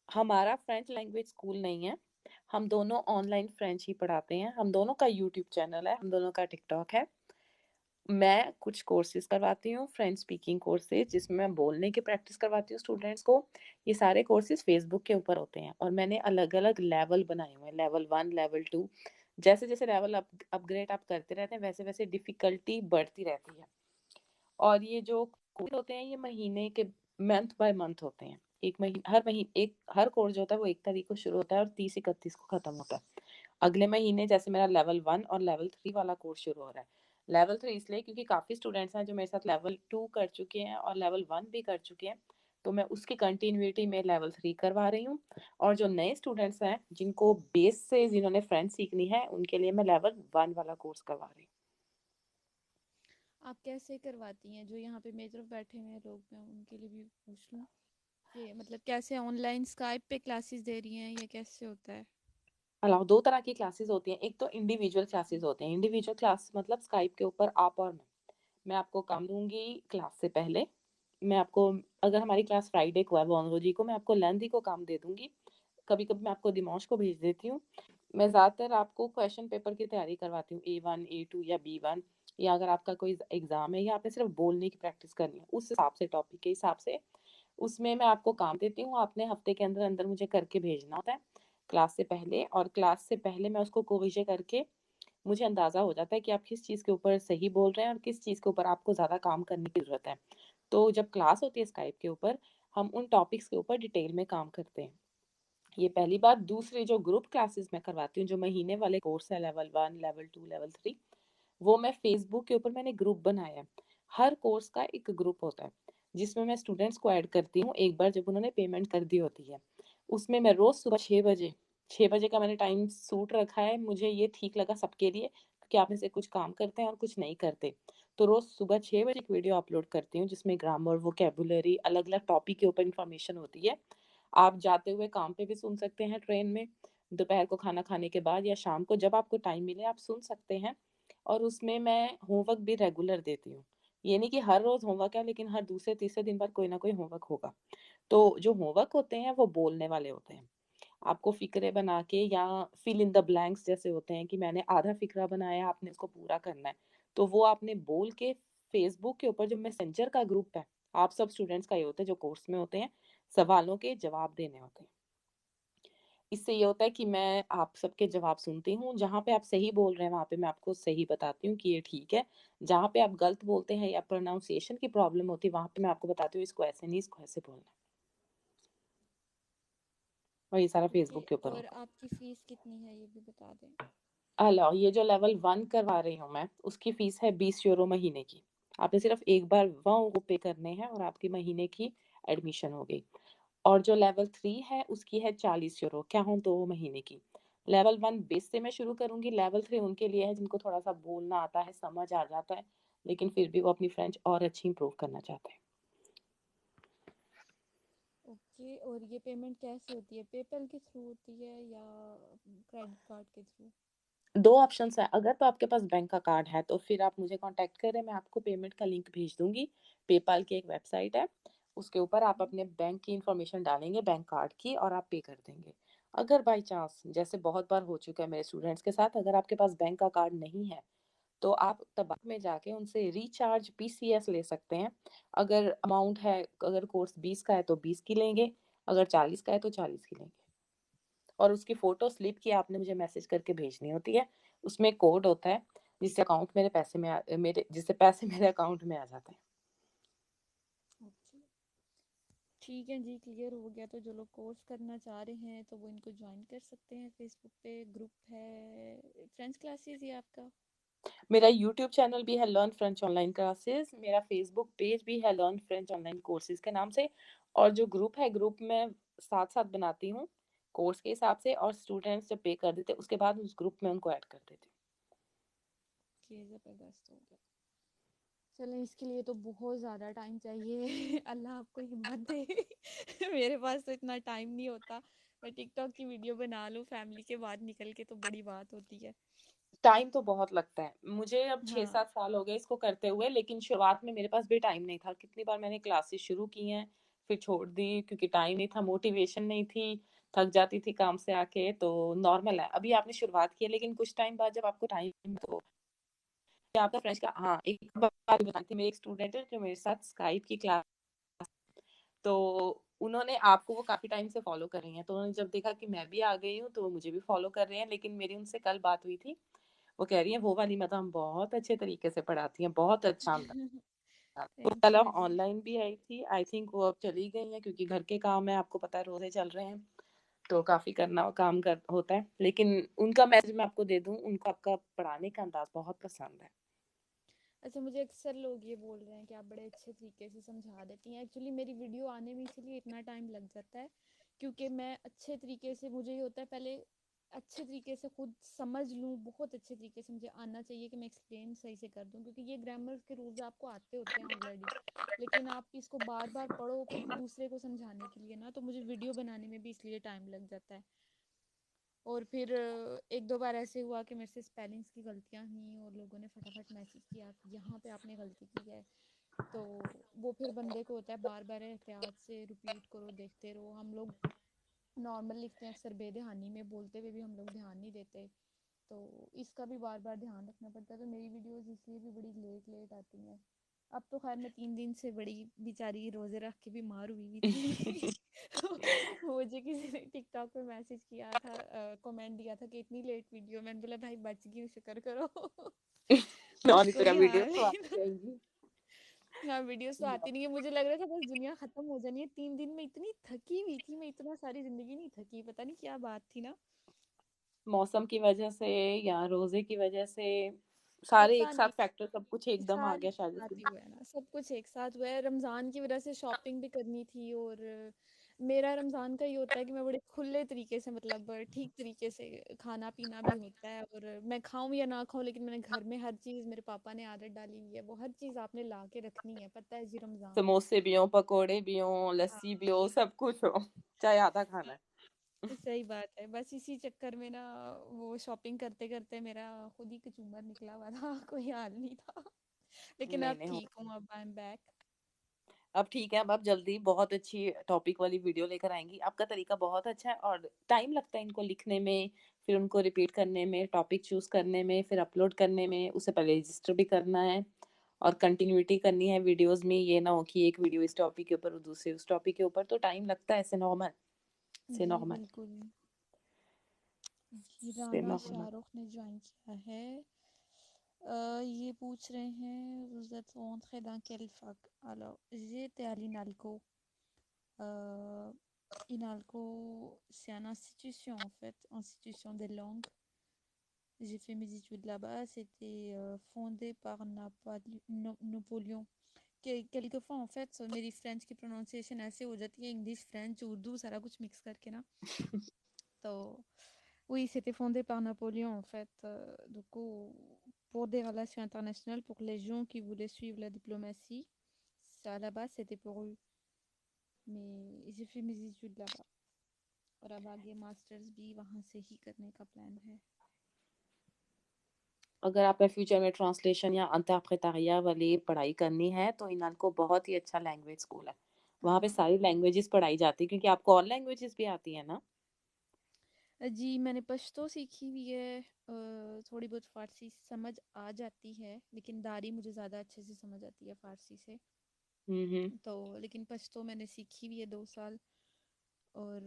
हमारा फ्रेंच लैंग्वेज स्कूल नहीं है। हम दोनों ऑनलाइन फ्रेंच ही पढ़ाते हैं, हम दोनों का यूट्यूब चैनल है, हम दोनों का टिकटॉक है। मैं कुछ कोर्सेज करवाती हूँ, फ्रेंच स्पीकिंग कोर्सेज, जिसमें मैं बोलने की प्रैक्टिस करवाती हूँ स्टूडेंट्स को। ये सारे कोर्सेज फेसबुक के ऊपर होते हैं, और मैंने अलग अलग लेवल बनाए हुए हैं, लेवल 1, लेवल 2। जैसे जैसे लेवल अपग्रेड आप करते रहते हैं, वैसे वैसे डिफिकल्टी बढ़ती रहती है। और ये जो कोर्स होते हैं, ये महीने के, मंथ बाय मंथ होते हैं। एक महीने, हर महीने एक, हर कोर्स जो होता है वो 1 तारीख को शुरू होता है और 30-31 को खत्म होता है। अगले महीने जैसे मेरा लेवल 1 और लेवल 3 वाला कोर्स शुरू हो रहा है। लेवल 3 इसलिए क्योंकि काफ़ी स्टूडेंट्स हैं जो मेरे साथ लेवल 2 कर चुके हैं और लेवल 1 भी कर चुके हैं, तो मैं उसकी कंटिन्यूटी में लेवल 3 करवा रही हूँ। और जो नए स्टूडेंट्स हैं जिनको बेस से, जिन्होंने फ्रेंच सीखनी है, उनके लिए मैं लेवल 1 वाला कोर्स करवा रही हूँ। आप कैसे करवाती हैं? जो यहाँ पे मेरी तरफ बैठे हुए हैं लोग, मैं उनके लिए भी पूछ लूँ कि मतलब कैसे ऑनलाइन स्काइप पे क्लासेस दे रही हैं या कैसे होता है? अलाउ 2 तरह की क्लासेस होती हैं। एक तो इंडिविजुअल क्लासेस होते हैं। इंडिविजुअल क्लास मतलब स्काइप के ऊपर आप और मैं आपको काम दूँगी क्लास से पहले। मैं आपको, अगर हमारी क्लास फ्राइडे को है, वोनरो को मैं आपको लेंथी को काम दे दूँगी। कभी-कभी मैं आपको दिमाश को भेज देती हूँ। मैं ज़्यादातर आपको क्वेश्चन पेपर की तैयारी करवाती हूँ, A1, A2 या B1, या अगर आपका कोई एग्ज़ाम है या आपने सिर्फ़ बोलने की प्रैक्टिस करनी है, उस हिसाब से, टॉपिक के हिसाब से, उसमें मैं आपको काम देती हूँ। आपने हफ़्ते के अंदर-अंदर मुझे करके भेजना होता है, क्लास से पहले। और क्लास से पहले मैं उसको कोविज़े करके मुझे अंदाज़ा हो जाता है कि आप किस चीज़ के ऊपर सही बोल रहे हैं और किस चीज़ के ऊपर आपको ज़्यादा काम करने की ज़रूरत है। तो जब क्लास होती है स्काइप के ऊपर, हम उन टॉपिक्स के ऊपर डिटेल में काम करते हैं। ये पहली बात। दूसरी जो ग्रुप क्लासेस मैं करवाती हूँ, जो महीने वाले कोर्स है लेवल 1, लेवल 2, लेवल 3, वो मैं फेसबुक के ऊपर मैंने ग्रुप बनाया है। हर कोर्स का एक ग्रुप होता है, जिसमें मैं स्टूडेंट्स को ऐड करती हूँ एक बार जब उन्होंने पेमेंट कर दी होती है। उसमें मैं रोज़ सुबह 6 बजे, 6 बजे का मैंने टाइम सूट रखा है, मुझे ये ठीक लगा सबके लिए, क्योंकि आप में से कुछ काम करते हैं और कुछ नहीं करते। तो रोज़ सुबह 6 बजे एक वीडियो अपलोड करती हूँ, जिसमें ग्रामर, वोकेबुलरी, अलग अलग टॉपिक के ऊपर इन्फॉर्मेशन होती है। आप जाते हुए काम पे भी सुन सकते हैं ट्रेन में, दोपहर को खाना खाने के बाद या शाम को जब आपको टाइम मिले आप सुन सकते हैं। और उसमें मैं होमवर्क भी रेगुलर देती हूँ। ये नहीं कि हर रोज़ होमवर्क है, लेकिन हर दूसरे तीसरे दिन पर कोई ना कोई होमवर्क होगा। तो जो होमवर्क होते हैं वो बोलने वाले होते हैं। आपको फ़िक्रे बना के या फिल इन द ब्लैंक्स जैसे होते हैं कि मैंने आधा फ़िक्रा बनाया, आपने इसको पूरा करना है। तो वो आपने बोल के फ़ेसबुक के ऊपर जो मैसेंजर का ग्रुप है, आप सब स्टूडेंट्स का ये होता है जो कोर्स में होते हैं, सवालों के जवाब देने होते हैं। इससे ये होता है कि मैं आप सबके जवाब सुनती हूँ, जहाँ पे आप सही बोल रहे हैं वहाँ पे मैं आपको सही बताती हूँ कि ये ठीक है। जहाँ पे आप गलत बोलते हैं या प्रोनाउंसिएशन की प्रॉब्लम होती है, वहाँ पे मैं आपको बताती हूँ इसको ऐसे नहीं, इसको ऐसे बोलना है। और ये सारा ओके, फेसबुक के ऊपर और होता है। आपकी फ़ीस कितनी है ये भी बता दें। हेलो, ये जो लेवल 1 करवा रही हूँ मैं, उसकी फीस है 20 यूरो महीने की। आपने सिर्फ एक बार वो पे करने हैं और आपकी महीने की एडमिशन हो गई। और जो लेवल 3 है उसकी है 40 यूरो, क्या हो 2 महीने की। लेवल 1 बेस से मैं शुरू करूँगी, लेवल 3 उनके लिए है जिनको थोड़ा-सा बोलना आता है, समझ आ जाता है, लेकिन फिर भी वो अपनी फ्रेंच और अच्छी इम्प्रूव करना चाहते हैं। ओके, और ये पेमेंट कैसे होती है, पेपैल के थ्रू होती है या क्रेडिट कार्ड के थ्रू। 2 ऑप्शंस हैं, अगर तो आपके पास बैंक का कार्ड है, तो फिर आप मुझे कॉन्टैक्ट करें, मैं आपको पेमेंट का लिंक भेज दूँगी। पेपाल की एक वेबसाइट है, उसके ऊपर आप अपने बैंक की इन्फॉर्मेशन डालेंगे, बैंक कार्ड की, और आप पे कर देंगे। अगर बाय चांस, जैसे बहुत बार हो चुका है मेरे स्टूडेंट्स के साथ, अगर आपके पास बैंक का कार्ड नहीं है, तो आप तबाक में जाके उनसे रिचार्ज पीसीएस ले सकते हैं। अगर अमाउंट है, अगर कोर्स 20 का है, तो 20 की लेंगे, अगर 40 का है, तो 40 की लेंगे। और उसकी फ़ोटो स्लिप की आपने मुझे मैसेज करके भेजनी होती है। उसमें कोड होता है, जिससे पैसे मेरे अकाउंट में आ जाते हैं। ओके, ठीक है जी, क्लियर हो गया। तो जो लोग कोर्स करना चाह रहे हैं तो वो इनको ज्वाइन कर सकते हैं। फेसबुक पे ग्रुप है, फ्रेंच क्लासेस ये आपका। मेरा यूट्यूब चैनल भी है लर्न फ्रेंच ऑनलाइन क्लासेस, मेरा फेसबुक पेज भी है लर्न फ्रेंच ऑनलाइन कोर्सेज़ के नाम से, और जो ग्रुप है, ग्रुप मैं साथ-साथ बनाती हूँ, कोर्स के हिसाब से, और स्टूडेंट्स जब पे कर देते हैं, उसके बाद उस ग्रुप में उनको ऐड कर देती हूँ। ओके, ज़बरदस्त हो गया। चलें, इसके लिए तो बहुत ज़्यादा टाइम चाहिए। अल्लाह आपको हिम्मत दे। मेरे पास तो इतना टाइम नहीं होता। मैं टिकटॉक की वीडियो बना लूँ फैमिली के बाद निकल के तो बड़ी बात होती है। टाइम तो बहुत लगता है। मुझे अब हाँ। 6-7 साल हो गए इसको करते हुए, लेकिन शुरुआत में मेरे पास भी टाइम नहीं था। कितनी बार मैंने क्लासेस शुरू की हैं, फिर छोड़ दी क्योंकि टाइम नहीं था, मोटिवेशन नहीं थी, थक जाती थी काम से आके, तो नॉर्मल है। अभी आपने शुरुआत की है, लेकिन कुछ टाइम बाद जब आपको टाइम, तो आपका फ्रेंड्स का, हाँ, एक बात बतानी थी। मेरी एक स्टूडेंट है जो मेरे साथ स्काइप की क्लास, तो उन्होंने आपको वो काफ़ी टाइम से फ़ॉलो कर रही हैं, तो उन्होंने जब देखा कि मैं भी आ गई हूँ, तो वो मुझे भी फ़ॉलो कर रहे हैं, लेकिन मेरी उनसे कल बात हुई थी। वो कह रही हैं, "वो वाली मैडम बहुत अच्छे तरीके से पढ़ाती हैं, बहुत अच्छा शानदार।" तो थैंक कल यू जी। ऑनलाइन भी आई थी, आई थिंक वो अब चली गई हैं क्योंकि घर के काम है, आपको पता है रोज़े चल रहे हैं, तो काफ़ी करना काम कर होता है। लेकिन उनका मैसेज मैं आपको दे दूँ, उनको आपका पढ़ाने का अंदाज़ बहुत पसंद है। अच्छा, मुझे अक्सर लोग ये बोल रहे हैं कि आप बड़े अच्छे तरीके से समझा देती हैं। एक्चुअली मेरी वीडियो आने में इसीलिए इतना टाइम लग जाता है क्योंकि मैं अच्छे तरीके से, मुझे ये होता है पहले अच्छे तरीके से खुद समझ लूँ, बहुत अच्छे तरीके से मुझे आना चाहिए कि मैं एक्सप्लेन सही से कर दूँ, क्योंकि ये ग्रामर के रूल्स आपको आते होते हैं ऑलरेडी, लेकिन आप इसको बार बार पढ़ो दूसरे को समझाने के लिए ना, तो मुझे वीडियो बनाने में भी इसलिए टाइम लग जाता है। और फिर एक दो बार ऐसे हुआ कि मेरे से स्पेलिंग्स की गलतियाँ हुई और लोगों ने फटाफट मैसेज किया कि यहाँ पे आपने गलती की है। तो वो फिर बंदे को होता है बार बार एहतियात से रिपीट करो, देखते रहो। हम लोग नॉर्मल लिखते हैं अक्सर बेध्यानी में, बोलते हुए भी हम लोग ध्यान नहीं देते, तो इसका भी बार बार ध्यान रखना पड़ता है। तो मेरी वीडियोस इसलिए भी बड़ी लेट लेट आती हैं। अब तो खैर मैं 3 दिन से बड़ी बेचारी रोजे रख के बीमार हुई हुई थी। मुझे किसी ने टिकटॉक पे मैसेज किया था, कमेंट दिया था कि इतनी लेट वीडियो। मैंने बोला भाई बच गई, शुक्र करो। और नहीं तो क्या, कोई वीडियो हाल तो नहीं आती था। रहेंगी। हाँ, वीडियोस तो आती नहीं है। मुझे लग रहा था बस दुनिया खत्म हो जानी है। 3 दिन में इतनी थकी हुई थी मैं, इतना सारी जिंदगी नहीं थकी, पता नहीं क्या बात थी ना। मौसम की वजह से या रोजे की वजह से, सारे पता एक साथ नहीं, फैक्टर, सब कुछ एकदम आ सारी गया शायद साथ इसमें। ही हुआ है ना, सब कुछ एक साथ हुआ है। रमजान की वजह से शॉपिंग भी करनी थी, और मेरा रमजान का ये होता है कि मैं बड़े खुले तरीके से, मतलब ठीक तरीके से खाना पीना भी होता है। और मैं खाऊं या ना खाऊं, लेकिन मैंने घर में हर चीज, मेरे पापा ने आदत डाली हुई है, वो हर चीज आपने ला के रखनी है, पता है जी रमजान है। समोसे भी हो, पकोड़े भी हो, हाँ, लस्सी भी हो, सब कुछ हो, चाहे आधा खाना है। सही बात है। बस इसी चक्कर में ना, वो शॉपिंग करते करते मेरा खुद ही कचूमर निकला हुआ था। कोई हाल नहीं था। लेकिन नहीं अब नहीं, हो। ठीक हूँ, अब आई एम बैक। अब ठीक है, अब आप जल्दी बहुत अच्छी टॉपिक वाली वीडियो लेकर आएंगी। आपका तरीका बहुत अच्छा है, और टाइम लगता है इनको लिखने में, फिर उनको रिपीट करने में, टॉपिक चूज करने में, फिर अपलोड करने में, उससे पहले रजिस्टर भी करना है, और कंटिन्यूटी करनी है वीडियोस में। ये ना हो कि एक वीडियो इस टॉपिक के ऊपर और दूसरी उस टॉपिक के ऊपर, तो टाइम लगता है, ऐसे नॉर्मल से जी नॉर्मल बिल्कुल। जी, से राना नॉर्मल। शाहरुख ने ज्वाइन किया है। ये पूछ रहे हैं, vous êtes rentré dans quelle fac? Alors, j'étais à l'INALCO. Euh, INALCO, c'est une institution en fait, institution des langues. J'ai fait mes études là-bas. C'était fondé par Napoléon. Quelquefois en fait, मेरी फ्रेंच की प्रोनाउंसिएशन ऐसे हो जाती है, इंग्लिश फ्रेंच उर्दू सारा कुछ मिक्स करके ना। तो oui, c'était fondé par Napoléon en fait. Du coup, pour des relations internationales, pour les gens qui voulaient suivre la diplomatie, ça à la base c'était pour eux. Mais j'ai fait mes études là-bas. और अब आगे मास्टर्स भी वहाँ से ही करने का प्लान है। अगर आपने फ्यूचर में ट्रांसलेशन या अंतरप्रेटारिया वाली पढ़ाई करनी है, तो इनालको बहुत ही अच्छा लैंग्वेज स्कूल है। वहाँ पे हाँ सारी लैंग्वेजेस पढ़ाई जाती है, क्योंकि आपको और लैंग्वेजेस भी आती है ना। जी, मैंने पश्तो सीखी हुई है। थोड़ी बहुत फारसी समझ आ जाती है, लेकिन दारी मुझे ज़्यादा अच्छे से समझ आती है फारसी से। हम्म। तो लेकिन पश्तो मैंने सीखी हुई है 2 साल। और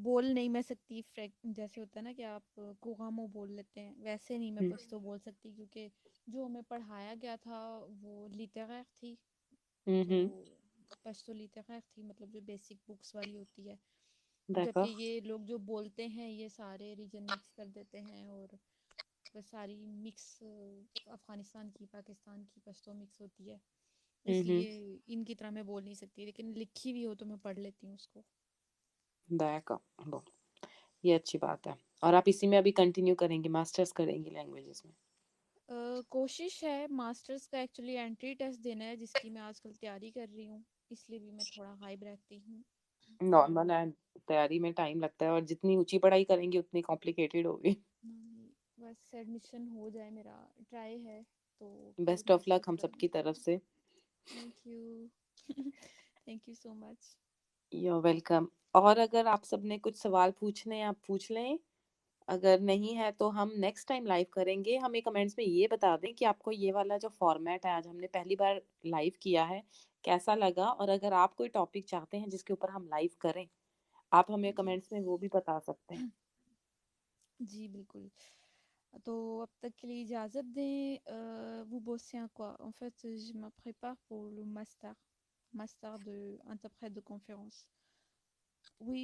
बोल नहीं मैं सकती, फ्रैक जैसे होता है ना कि आप कोगामो बोल लेते हैं, वैसे नहीं मैं हम्म पश्तो बोल सकती, क्योंकि जो हमें पढ़ाया गया था वो लिटरेर थी। तो हम्म। पश्तो लिटरेर थी, मतलब जो बेसिक बुक्स वाली होती है। जबकि देखो। ये लोग जो बोलते हैं ये सारे रीजन मिक्स कर देते हैं, और बस सारी मिक्स, अफगानिस्तान की पाकिस्तान की पश्तो मिक्स होती है। हम्म। इसलिए इनकी तरह मैं बोल नहीं सकती, लेकिन लिखी हुई हो तो मैं पढ़ लेती हूँ उसको। देखो, वो ये अच्छी बात है। और आप इसी में अभी कंटिन्यू करेंगी, मास्टर्स करेंगी लैंग्वेजेस में। कोशिश है मास्टर्स का एक्चुअली एंट्री टेस्ट देना है, जिसकी मैं आजकल तैयारी कर रही हूँ, इसलिए भी मैं थोड़ा हाइप रखती हूँ। नॉर्मल है, तैयारी में टाइम लगता है, और जितनी ऊंची पढ़ाई करेंगी उतनी कॉम्प्लिकेटेड होगी। नहीं, बस एडमिशन हो जाए, मेरा ट्राई है। तो फिर बेस्ट ऑफ लक मास्टर्स हम करना सबकी है। तरफ से। Thank you. Thank you so much. You welcome. और अगर आप सबने कुछ सवाल पूछने हैं, आप पूछ लें। अगर नहीं है तो हम नेक्स्ट टाइम लाइव करेंगे। हमें कमेंट्स में ये बता दें कि आपको ये वाला जो फॉर्मेट है, आज हमने पहली बार लाइव किया है, कैसा लगा। और अगर आप कोई टॉपिक चाहते हैं जिसके ऊपर हम लाइव करें, आप हमें जी। कमेंट्स में वो भी बता सकते हैं। जी बिल्कुल। तो अब तक के लिए इजाज़त दें। vous bossez en quoi? En fait, je me prépare pour le master de interprète de conférence. Oui,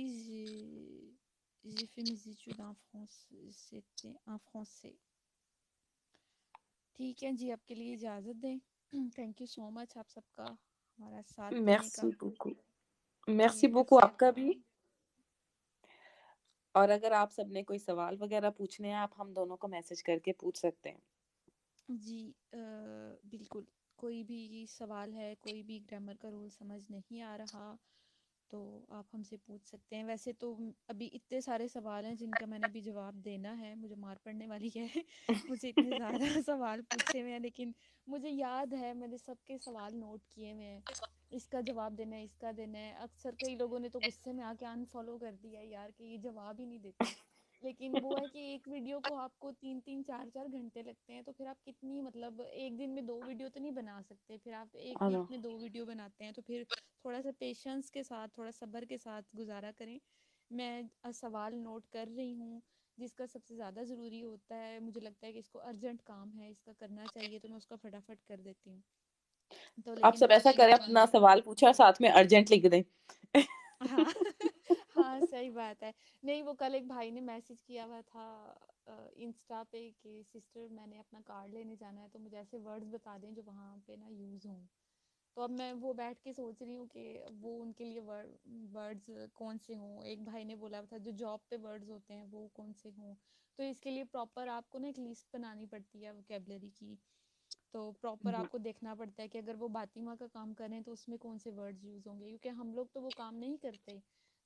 j'ai fait mes études en France. C'était en français. ठीक है जी, अब के लिए इजाज़त दें। थैंक यू सो मच आप सबका हमारा साथ देने मेर्सी का। बुकू। जी मेर्सी बुकू मेर्सी आपका भी। आपका। और अगर आप सबने कोई सवाल वगैरह पूछने हैं, आप हम दोनों को मैसेज करके पूछ सकते हैं। जी बिल्कुल। कोई भी सवाल है, कोई भी ग्रामर का रूल समझ नहीं आ रहा, तो आप हमसे पूछ सकते हैं। वैसे तो अभी इतने सारे सवाल हैं जिनका मैंने भी जवाब देना है, मुझे मार पड़ने वाली है। मुझे इतने ज़्यादा सवाल पूछे हुए हैं, लेकिन मुझे याद है मैंने सबके सवाल नोट किए हुए हैं। इसका जवाब देना है, इसका देना है। अक्सर कई लोगों ने तो गुस्से में आके अनफॉलो कर दिया है यार, कि ये जवाब ही नहीं देती। लेकिन वो है कि एक वीडियो को आपको 3-3 4-4 घंटे लगते हैं, तो फिर आप कितनी मतलब एक दिन में 2 वीडियो तो नहीं बना सकते। फिर आप एक हाँ वीक ना। में 2 वीडियो बनाते हैं, तो फिर थोड़ा सा पेशेंस के साथ, थोड़ा सब्र के साथ गुजारा करें। मैं सवाल नोट कर रही हूँ, जिसका सबसे ज़्यादा ज़रूरी होता है, मुझे लगता है कि इसको अर्जेंट काम है, इसका करना चाहिए, तो मैं उसका फटाफट कर देती हूँ। तो आप लेकिन सब ऐसा बाकी करें, अपना सवाल पूछे और साथ में अर्जेंट लिख दें। हाँ हाँ सही बात है। नहीं, वो कल एक भाई ने मैसेज किया हुआ था इंस्टा पे कि सिस्टर मैंने अपना कार्ड लेने जाना है, तो मुझे ऐसे वर्ड्स बता दें जो वहाँ पे ना यूज़ हों। तो अब मैं वो बैठ के सोच रही हूँ कि वो उनके लिए वर्ड्स कौन से हों। एक भाई ने बोला था जो जॉब पे वर्ड्स होते हैं वो कौन से हों। तो इसके लिए प्रॉपर आपको ना एक लिस्ट बनानी पड़ती है वोकेबलरी की। तो प्रॉपर हम्म, आपको देखना पड़ता है कि अगर वो बातिमा का काम करें तो उसमें कौन से वर्ड्स यूज़ होंगे, क्योंकि हम लोग तो वो काम नहीं करते।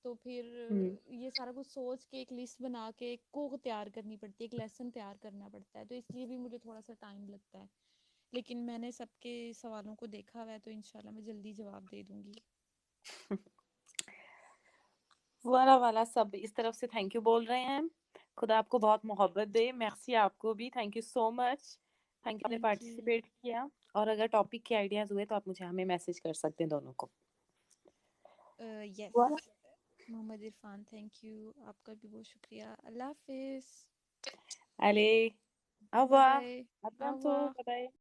तो फिर हम्म। ये सारा कुछ सोच के एक लिस्ट बना के एक को तैयार करनी पड़ती है, एक लेसन तैयार करना पड़ता है, तो इसलिए भी मुझे थोड़ा सा टाइम लगता है। लेकिन मैंने सबके सवालों को देखा हुआ है, तो इंशाल्लाह मैं जल्दी जवाब दे दूंगी। वाला वाला सब इस तरफ से थैंक यू बोल रहे हैं। खुदा आपको बहुत मोहब्बत दे। मेर्सी आपको भी, thank you so much. Thank you, आपने थैंक यू। पार्टिसिपेट किया। और अगर टॉपिक के आइडियाज हुए तो आप मुझे हमें मैसेज कर सकते हैं दोनों को। यस। वाला। मोहम्मद इरफान, थैंक यू, आपका भी बहुत शुक्रिया। अल्लाह हाफिज। अले, बाय अवा, बाय। अब्रांतो, आवा। Bye bye.